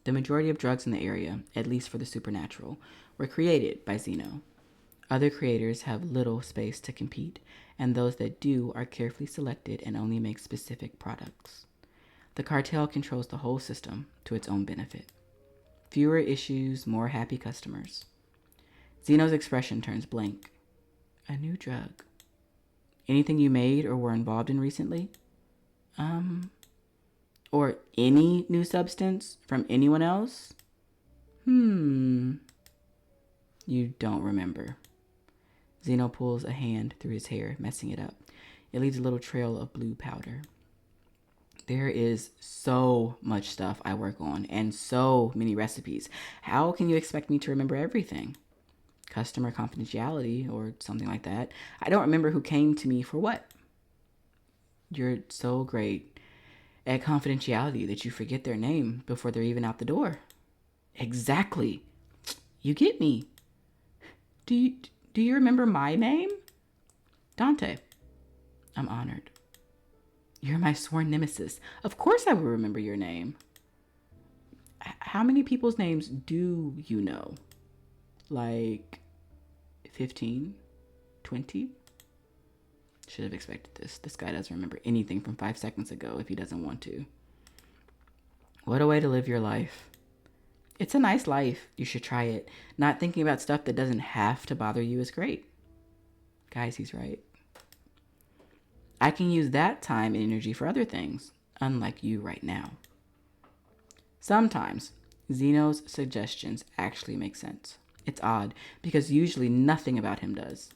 The majority of drugs in the area, at least for the supernatural, were created by Zeno. Other creators have little space to compete, and those that do are carefully selected and only make specific products. The cartel controls the whole system to its own benefit. Fewer issues, more happy customers. Zeno's expression turns blank. A new drug. Anything you made or were involved in recently? Or any new substance from anyone else? You don't remember. Zeno pulls a hand through his hair, messing it up. It leaves a little trail of blue powder. There is so much stuff I work on and so many recipes. How can you expect me to remember everything? Customer confidentiality or something like that. I don't remember who came to me for what. You're so great at confidentiality that you forget their name before they're even out the door. Exactly. You get me. Do you remember my name? Dante. I'm honored. You're my sworn nemesis. Of course I will remember your name. How many people's names do you know? Like 15? 20? Should have expected this. This guy doesn't remember anything from 5 seconds ago if he doesn't want to. What a way to live your life. It's a nice life. You should try it. Not thinking about stuff that doesn't have to bother you is great. Guys, he's right. I can use that time and energy for other things, unlike you right now. Sometimes, Zeno's suggestions actually make sense. It's odd, because usually nothing about him does.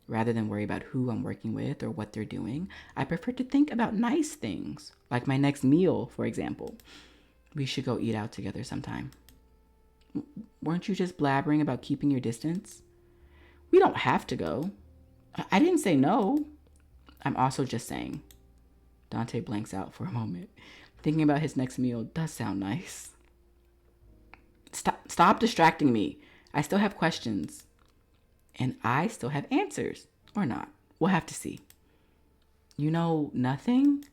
Rather than worry about who I'm working with or what they're doing, I prefer to think about nice things, like my next meal, for example. We should go eat out together sometime. Weren't you just blabbering about keeping your distance? We don't have to go. I didn't say no. I'm also just saying. Dante blanks out for a moment. Thinking about his next meal does sound nice. Stop distracting me. I still have questions. And I still have answers. Or not. We'll have to see. You know nothing?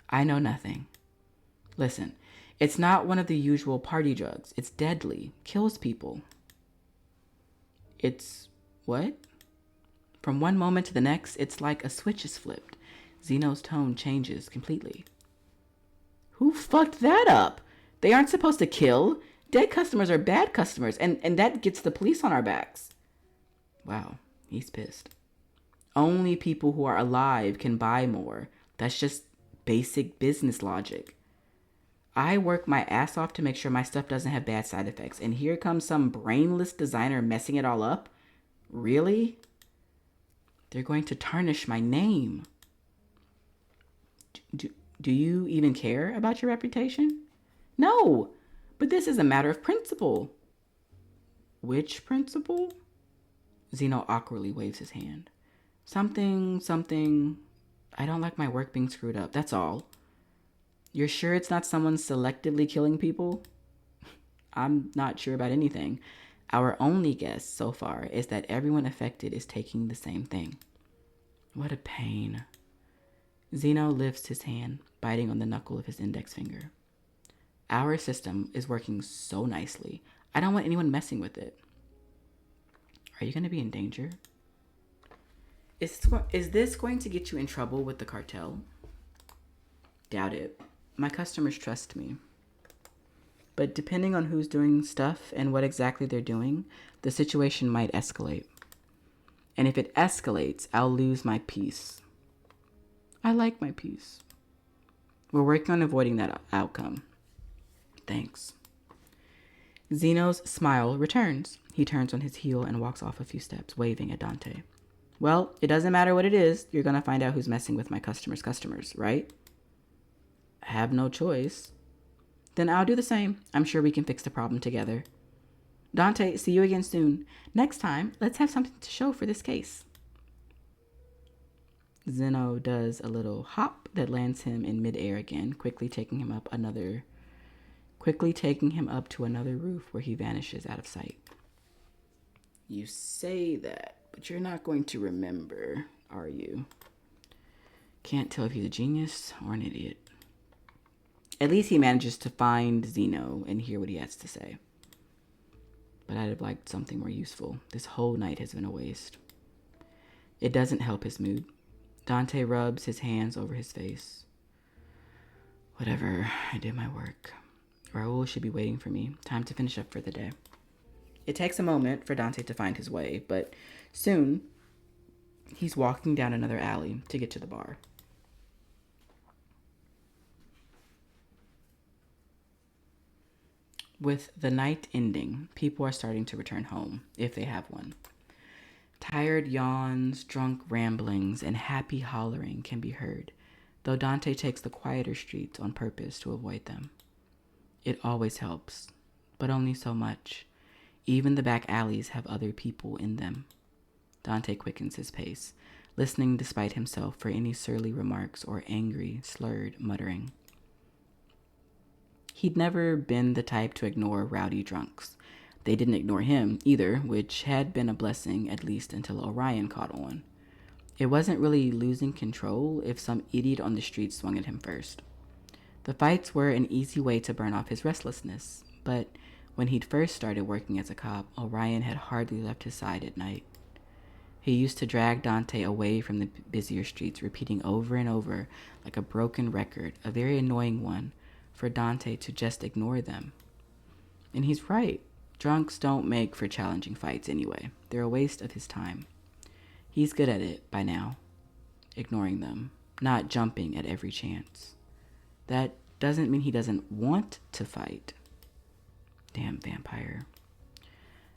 I know nothing. Listen, it's not one of the usual party drugs. It's deadly. Kills people. It's what? From one moment to the next, it's like a switch is flipped. Zeno's tone changes completely. Who fucked that up? They aren't supposed to kill. Dead customers are bad customers, and that gets the police on our backs. Wow, he's pissed. Only people who are alive can buy more. That's just basic business logic. I work my ass off to make sure my stuff doesn't have bad side effects, and here comes some brainless designer messing it all up? Really? They're going to tarnish my name. Do you even care about your reputation? No, but this is a matter of principle. Which principle? Zeno awkwardly waves his hand. Something. I don't like my work being screwed up, that's all. You're sure it's not someone selectively killing people? I'm not sure about anything. Our only guess so far is that everyone affected is taking the same thing. What a pain. Zeno lifts his hand, biting on the knuckle of his index finger. Our system is working so nicely. I don't want anyone messing with it. Are you going to be in danger? Is this going to get you in trouble with the cartel? Doubt it. My customers trust me. But depending on who's doing stuff and what exactly they're doing, the situation might escalate. And if it escalates, I'll lose my peace. I like my peace. We're working on avoiding that outcome. Thanks. Zeno's smile returns. He turns on his heel and walks off a few steps, waving at Dante. Well, it doesn't matter what it is. You're going to find out who's messing with my customers, right? I have no choice. Then I'll do the same. I'm sure we can fix the problem together. Dante, see you again soon. Next time, let's have something to show for this case. Zeno does a little hop that lands him in midair again, quickly taking him up to another roof where he vanishes out of sight. You say that, but you're not going to remember, are you? Can't tell if he's a genius or an idiot. At least he manages to find Zeno and hear what he has to say. But I'd have liked something more useful. This whole night has been a waste. It doesn't help his mood. Dante rubs his hands over his face. Whatever, I did my work. Raoul should be waiting for me. Time to finish up for the day. It takes a moment for Dante to find his way, but soon he's walking down another alley to get to the bar. With the night ending, people are starting to return home, if they have one. Tired yawns, drunk ramblings, and happy hollering can be heard, though Dante takes the quieter streets on purpose to avoid them. It always helps, but only so much. Even the back alleys have other people in them. Dante quickens his pace, listening despite himself for any surly remarks or angry, slurred muttering. He'd never been the type to ignore rowdy drunks. They didn't ignore him either, which had been a blessing at least until Orion caught on. It wasn't really losing control if some idiot on the street swung at him first. The fights were an easy way to burn off his restlessness, but when he'd first started working as a cop, Orion had hardly left his side at night. He used to drag Dante away from the busier streets, repeating over and over, like a broken record, a very annoying one, for Dante to just ignore them. And he's right. Drunks don't make for challenging fights anyway. They're a waste of his time. He's good at it by now, ignoring them, not jumping at every chance. That doesn't mean he doesn't want to fight. Damn vampire.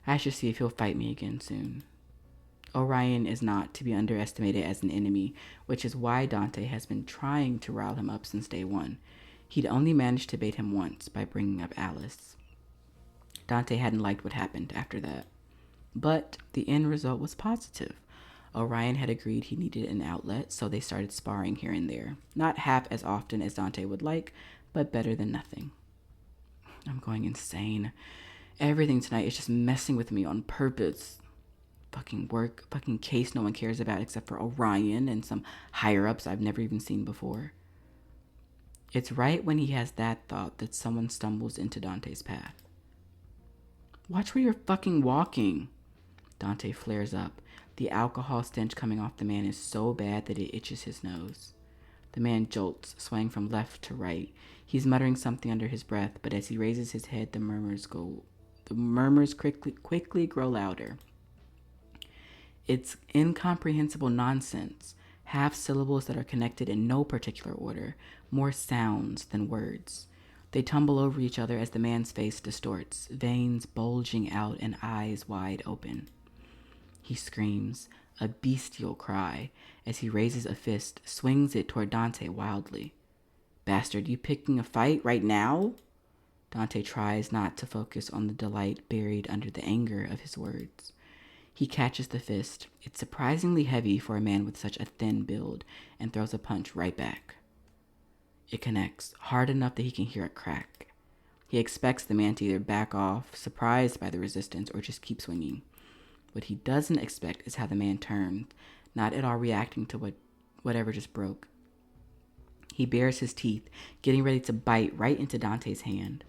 I should see if he'll fight me again soon. Orion is not to be underestimated as an enemy, which is why Dante has been trying to rile him up since day one. He'd only managed to bait him once by bringing up Alice. Dante hadn't liked what happened after that. But the end result was positive. Orion had agreed he needed an outlet, so they started sparring here and there. Not half as often as Dante would like, but better than nothing. I'm going insane. Everything tonight is just messing with me on purpose. Fucking work, fucking case no one cares about except for Orion and some higher-ups I've never even seen before. It's right when he has that thought that someone stumbles into Dante's path. Watch where you're fucking walking. Dante flares up. The alcohol stench coming off the man is so bad that it itches his nose. The man jolts, swaying from left to right. He's muttering something under his breath, but as he raises his head, the murmurs quickly grow louder. It's incomprehensible nonsense, half syllables that are connected in no particular order, more sounds than words. They tumble over each other as the man's face distorts, veins bulging out and eyes wide open. He screams, a bestial cry, as he raises a fist, swings it toward Dante wildly. Bastard, you picking a fight right now? Dante tries not to focus on the delight buried under the anger of his words. He catches the fist. It's surprisingly heavy for a man with such a thin build, and throws a punch right back. It connects, hard enough that he can hear it crack. He expects the man to either back off, surprised by the resistance, or just keep swinging. What he doesn't expect is how the man turns, not at all reacting to whatever just broke. He bares his teeth, getting ready to bite right into Dante's hand.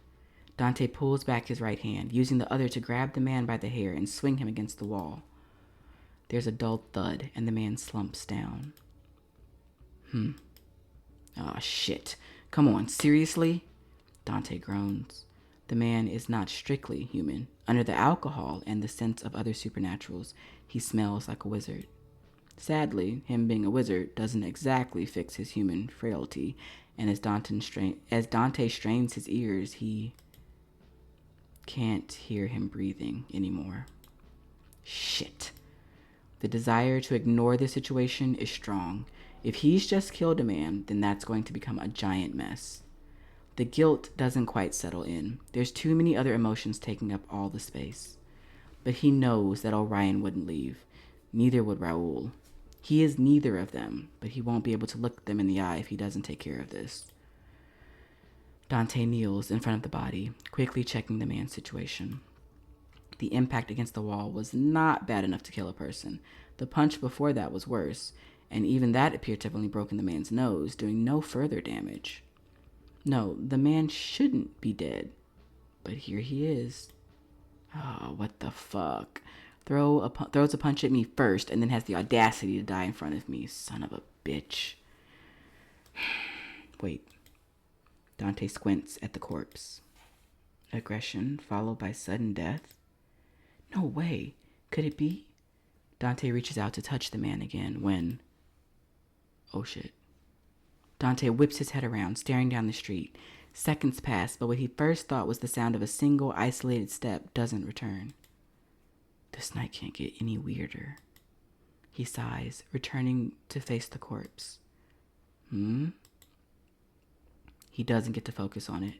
Dante pulls back his right hand, using the other to grab the man by the hair and swing him against the wall. There's a dull thud, and the man slumps down. Oh, shit. Come on, seriously? Dante groans. The man is not strictly human. Under the alcohol and the sense of other supernaturals, he smells like a wizard. Sadly, him being a wizard doesn't exactly fix his human frailty, and as Dante strains his ears, he can't hear him breathing anymore. Shit. The desire to ignore the situation is strong. If he's just killed a man, then that's going to become a giant mess. The guilt doesn't quite settle in. There's too many other emotions taking up all the space. But he knows that Orion wouldn't leave. Neither would Raoul. He is neither of them, but he won't be able to look them in the eye if he doesn't take care of this. Dante kneels in front of the body, quickly checking the man's situation. The impact against the wall was not bad enough to kill a person. The punch before that was worse, and even that appeared to have only broken the man's nose, doing no further damage. No, the man shouldn't be dead, but here he is. Oh, what the fuck? throws a punch at me first and then has the audacity to die in front of me. Son of a bitch. Wait. Dante squints at the corpse. Aggression followed by sudden death? No way. Could it be? Dante reaches out to touch the man again when... Oh shit. Dante whips his head around, staring down the street. Seconds pass, but what he first thought was the sound of a single, isolated step doesn't return. This night can't get any weirder. He sighs, returning to face the corpse. He doesn't get to focus on it.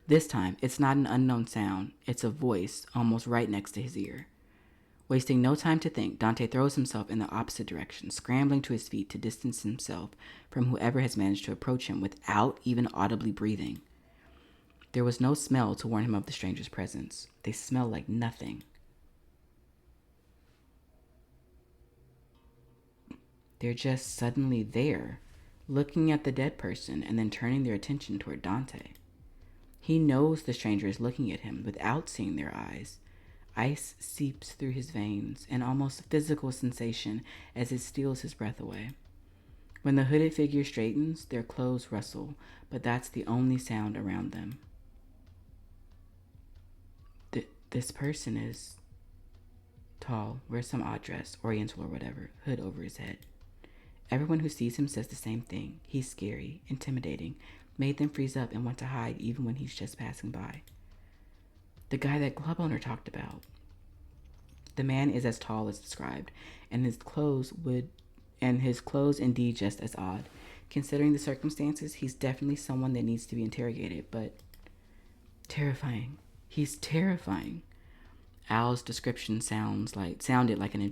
This time, it's not an unknown sound. It's a voice, almost right next to his ear. Wasting no time to think, Dante throws himself in the opposite direction, scrambling to his feet to distance himself from whoever has managed to approach him without even audibly breathing. There was no smell to warn him of the stranger's presence. They smell like nothing. They're just suddenly there, looking at the dead person and then turning their attention toward Dante. He knows the stranger is looking at him without seeing their eyes. Ice seeps through his veins, an almost physical sensation as it steals his breath away. When the hooded figure straightens, their clothes rustle, but that's the only sound around them. This person is tall, wears some odd dress, oriental or whatever, hood over his head. Everyone who sees him says the same thing. He's scary, intimidating, made them freeze up and want to hide even when he's just passing by. The guy that club owner talked about. The man is as tall as described, and his clothes indeed just as odd. Considering the circumstances, he's definitely someone that needs to be interrogated, but terrifying. He's terrifying. Al's description sounded like an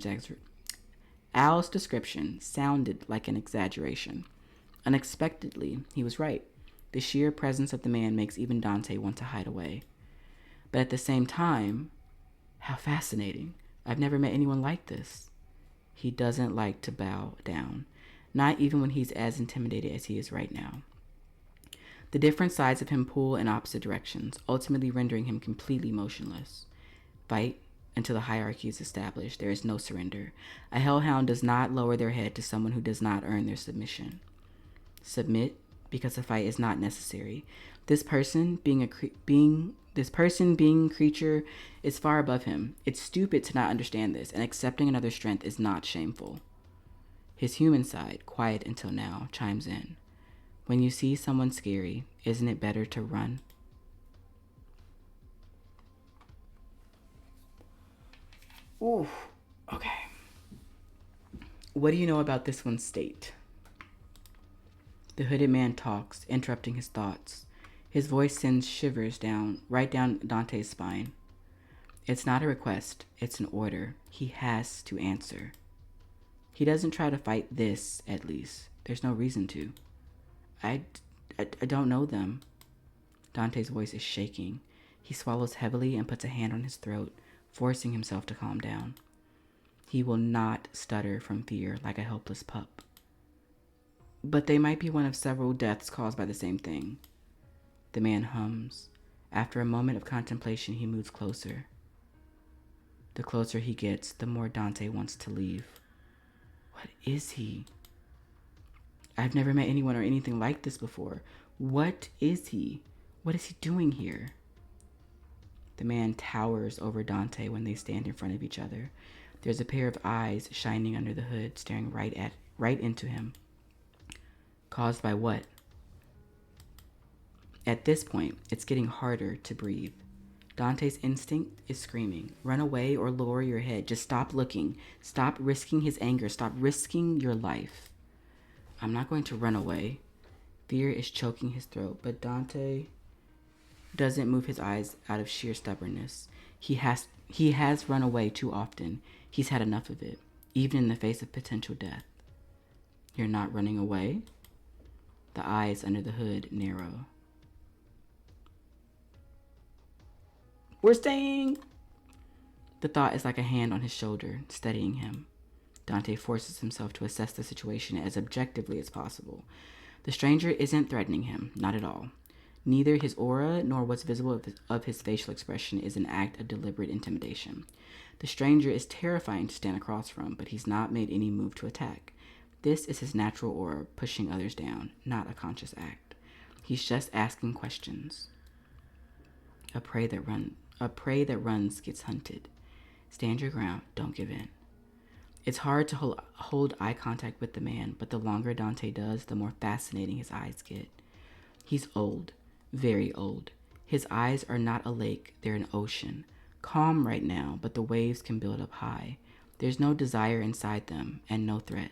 exaggeration. Unexpectedly, he was right. The sheer presence of the man makes even Dante want to hide away. But at the same time, how fascinating. I've never met anyone like this. He doesn't like to bow down, not even when he's as intimidated as he is right now. The different sides of him pull in opposite directions, ultimately rendering him completely motionless. Fight until the hierarchy is established. There is no surrender. A hellhound does not lower their head to someone who does not earn their submission. Submit because a fight is not necessary. This person being creature is far above him. It's stupid to not understand this, and accepting another's strength is not shameful. His human side, quiet until now, chimes in. When you see someone scary, isn't it better to run? Ooh, okay. What do you know about this one's state? The hooded man talks, interrupting his thoughts. His voice sends shivers right down Dante's spine. It's not a request, it's an order. He has to answer. He doesn't try to fight this, at least. There's no reason to. I don't know them. Dante's voice is shaking. He swallows heavily and puts a hand on his throat, forcing himself to calm down. He will not stutter from fear like a helpless pup. But they might be one of several deaths caused by the same thing. The man hums. After a moment of contemplation, he moves closer. The closer he gets, the more Dante wants to leave. What is he? I've never met anyone or anything like this before. What is he? What is he doing here? The man towers over Dante when they stand in front of each other. There's a pair of eyes shining under the hood, staring right into him. Caused by what? At this point, it's getting harder to breathe. Dante's instinct is screaming, run away or lower your head. Just stop looking. Stop risking his anger. Stop risking your life. I'm not going to run away. Fear is choking his throat, but Dante doesn't move his eyes out of sheer stubbornness. He has run away too often. He's had enough of it, even in the face of potential death. You're not running away? The eyes under the hood narrow. We're staying! The thought is like a hand on his shoulder, steadying him. Dante forces himself to assess the situation as objectively as possible. The stranger isn't threatening him, not at all. Neither his aura nor what's visible of his facial expression is an act of deliberate intimidation. The stranger is terrifying to stand across from, but he's not made any move to attack. This is his natural aura pushing others down, not a conscious act. He's just asking questions. A prey that runs gets hunted. Stand your ground, don't give in. It's hard to hold eye contact with the man, but the longer Dante does, the more fascinating his eyes get. He's old, very old. His eyes are not a lake, they're an ocean. Calm right now, but the waves can build up high. There's no desire inside them, and no threat.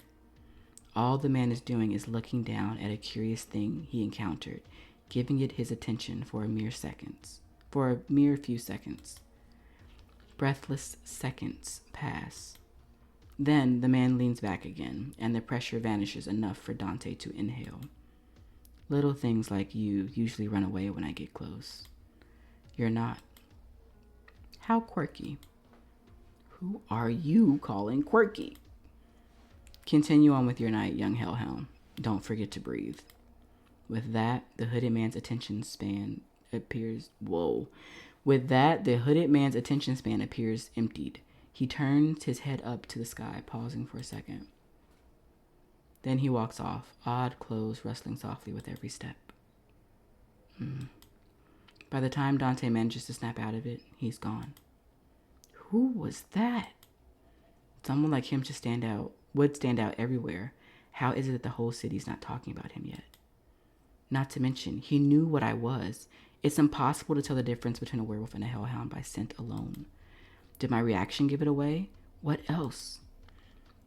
All the man is doing is looking down at a curious thing he encountered, giving it his attention for a mere few seconds. Breathless seconds pass. Then the man leans back again, and the pressure vanishes enough for Dante to inhale. Little things like you usually run away when I get close. You're not. How quirky. Who are you calling quirky? Continue on with your night, young hellhound. Don't forget to breathe. With that, the hooded man's attention span appears emptied. He turns his head up to the sky, pausing for a second. Then he walks off, odd clothes rustling softly with every step. By the time Dante manages to snap out of it, he's gone. Who was that? Someone like him would stand out everywhere. How is it that the whole city's not talking about him yet? Not to mention, he knew what I was. It's impossible to tell the difference between a werewolf and a hellhound by scent alone. Did my reaction give it away? What else?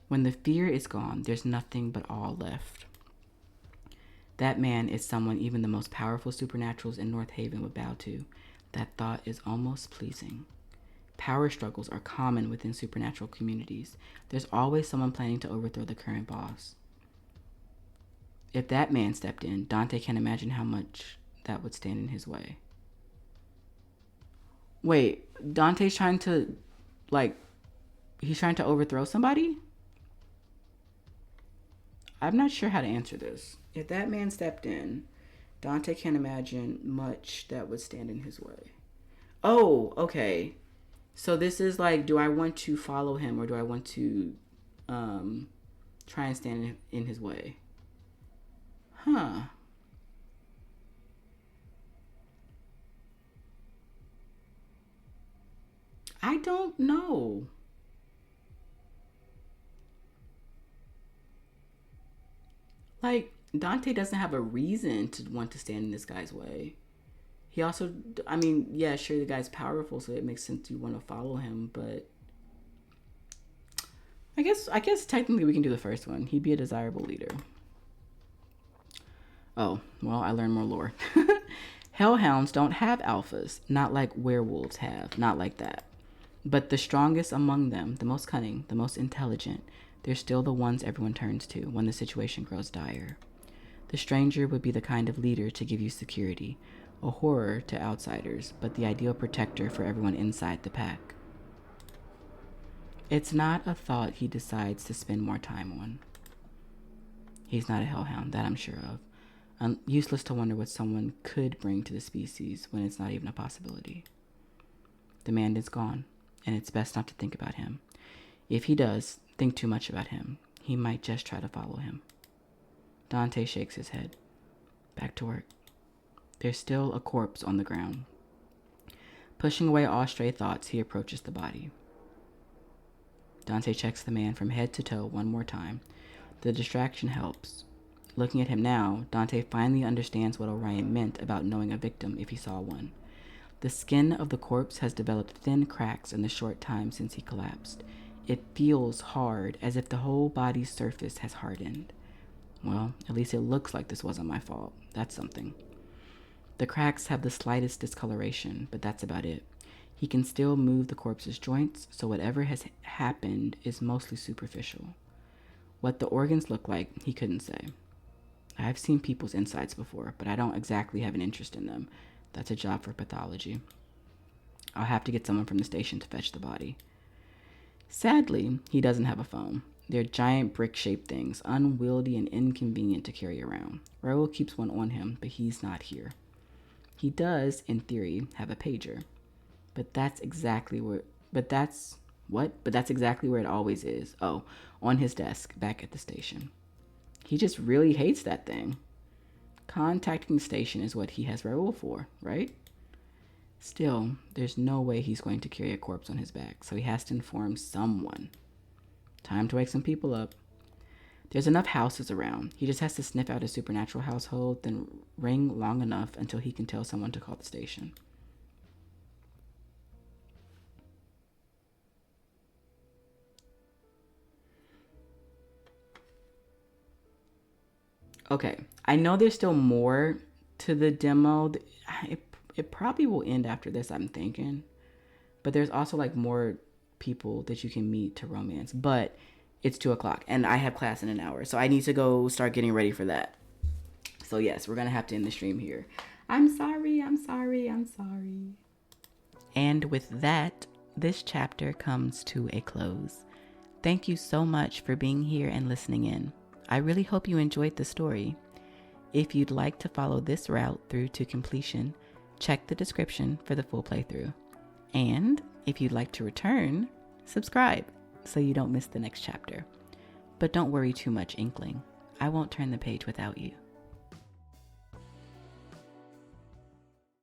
When the fear is gone, there's nothing but awe left. That man is someone even the most powerful supernaturals in North Haven would bow to. That thought is almost pleasing. Power struggles are common within supernatural communities. There's always someone planning to overthrow the current boss. If that man stepped in, Dante can't imagine how much that would stand in his way. Wait, Dante's trying to, he's trying to overthrow somebody? I'm not sure how to answer this. If that man stepped in, Dante can't imagine much that would stand in his way. Oh, okay. So this is do I want to follow him or do I want to try and stand in his way? Huh. I don't know. Dante doesn't have a reason to want to stand in this guy's way. He also, yeah, sure, the guy's powerful, so it makes sense you want to follow him, but I guess technically we can do the first one. He'd be a desirable leader. Oh, well, I learned more lore. Hellhounds don't have alphas, not like werewolves have, not like that. But the strongest among them, the most cunning, the most intelligent, they're still the ones everyone turns to when the situation grows dire. The stranger would be the kind of leader to give you security, a horror to outsiders, but the ideal protector for everyone inside the pack. It's not a thought he decides to spend more time on. He's not a hellhound, that I'm sure of. Useless to wonder what someone could bring to the species when it's not even a possibility. The man is gone, and it's best not to think about him. If he does think too much about him, he might just try to follow him. Dante shakes his head. Back to work. There's still a corpse on the ground. Pushing away all stray thoughts, he approaches the body. Dante checks the man from head to toe one more time. The distraction helps. Looking at him now, Dante finally understands what Orion meant about knowing a victim if he saw one. The skin of the corpse has developed thin cracks in the short time since he collapsed. It feels hard, as if the whole body's surface has hardened. Well, at least it looks like this wasn't my fault. That's something. The cracks have the slightest discoloration, but that's about it. He can still move the corpse's joints, so whatever has happened is mostly superficial. What the organs look like, he couldn't say. I've seen people's insides before, but I don't exactly have an interest in them. That's a job for pathology. I'll have to get someone from the station to fetch the body. Sadly, he doesn't have a phone. They're giant brick-shaped things, unwieldy and inconvenient to carry around. Raoul keeps one on him, but he's not here. He does, in theory, have a pager. But that's exactly where it always is. Oh, on his desk back at the station. He just really hates that thing. Contacting the station is what he has Raoul for, right? Still, there's no way he's going to carry a corpse on his back, so he has to inform someone. Time to wake some people up. There's enough houses around. He just has to sniff out a supernatural household, then ring long enough until he can tell someone to call the station. Okay, I know there's still more to the demo. It probably will end after this, I'm thinking. But there's also like more people that you can meet to romance. But it's 2:00 and I have class in an hour. So I need to go start getting ready for that. So yes, we're going to have to end the stream here. I'm sorry. And with that, this chapter comes to a close. Thank you so much for being here and listening in. I really hope you enjoyed the story. If you'd like to follow this route through to completion, check the description for the full playthrough. And if you'd like to return, subscribe so you don't miss the next chapter. But don't worry too much, Inkling. I won't turn the page without you.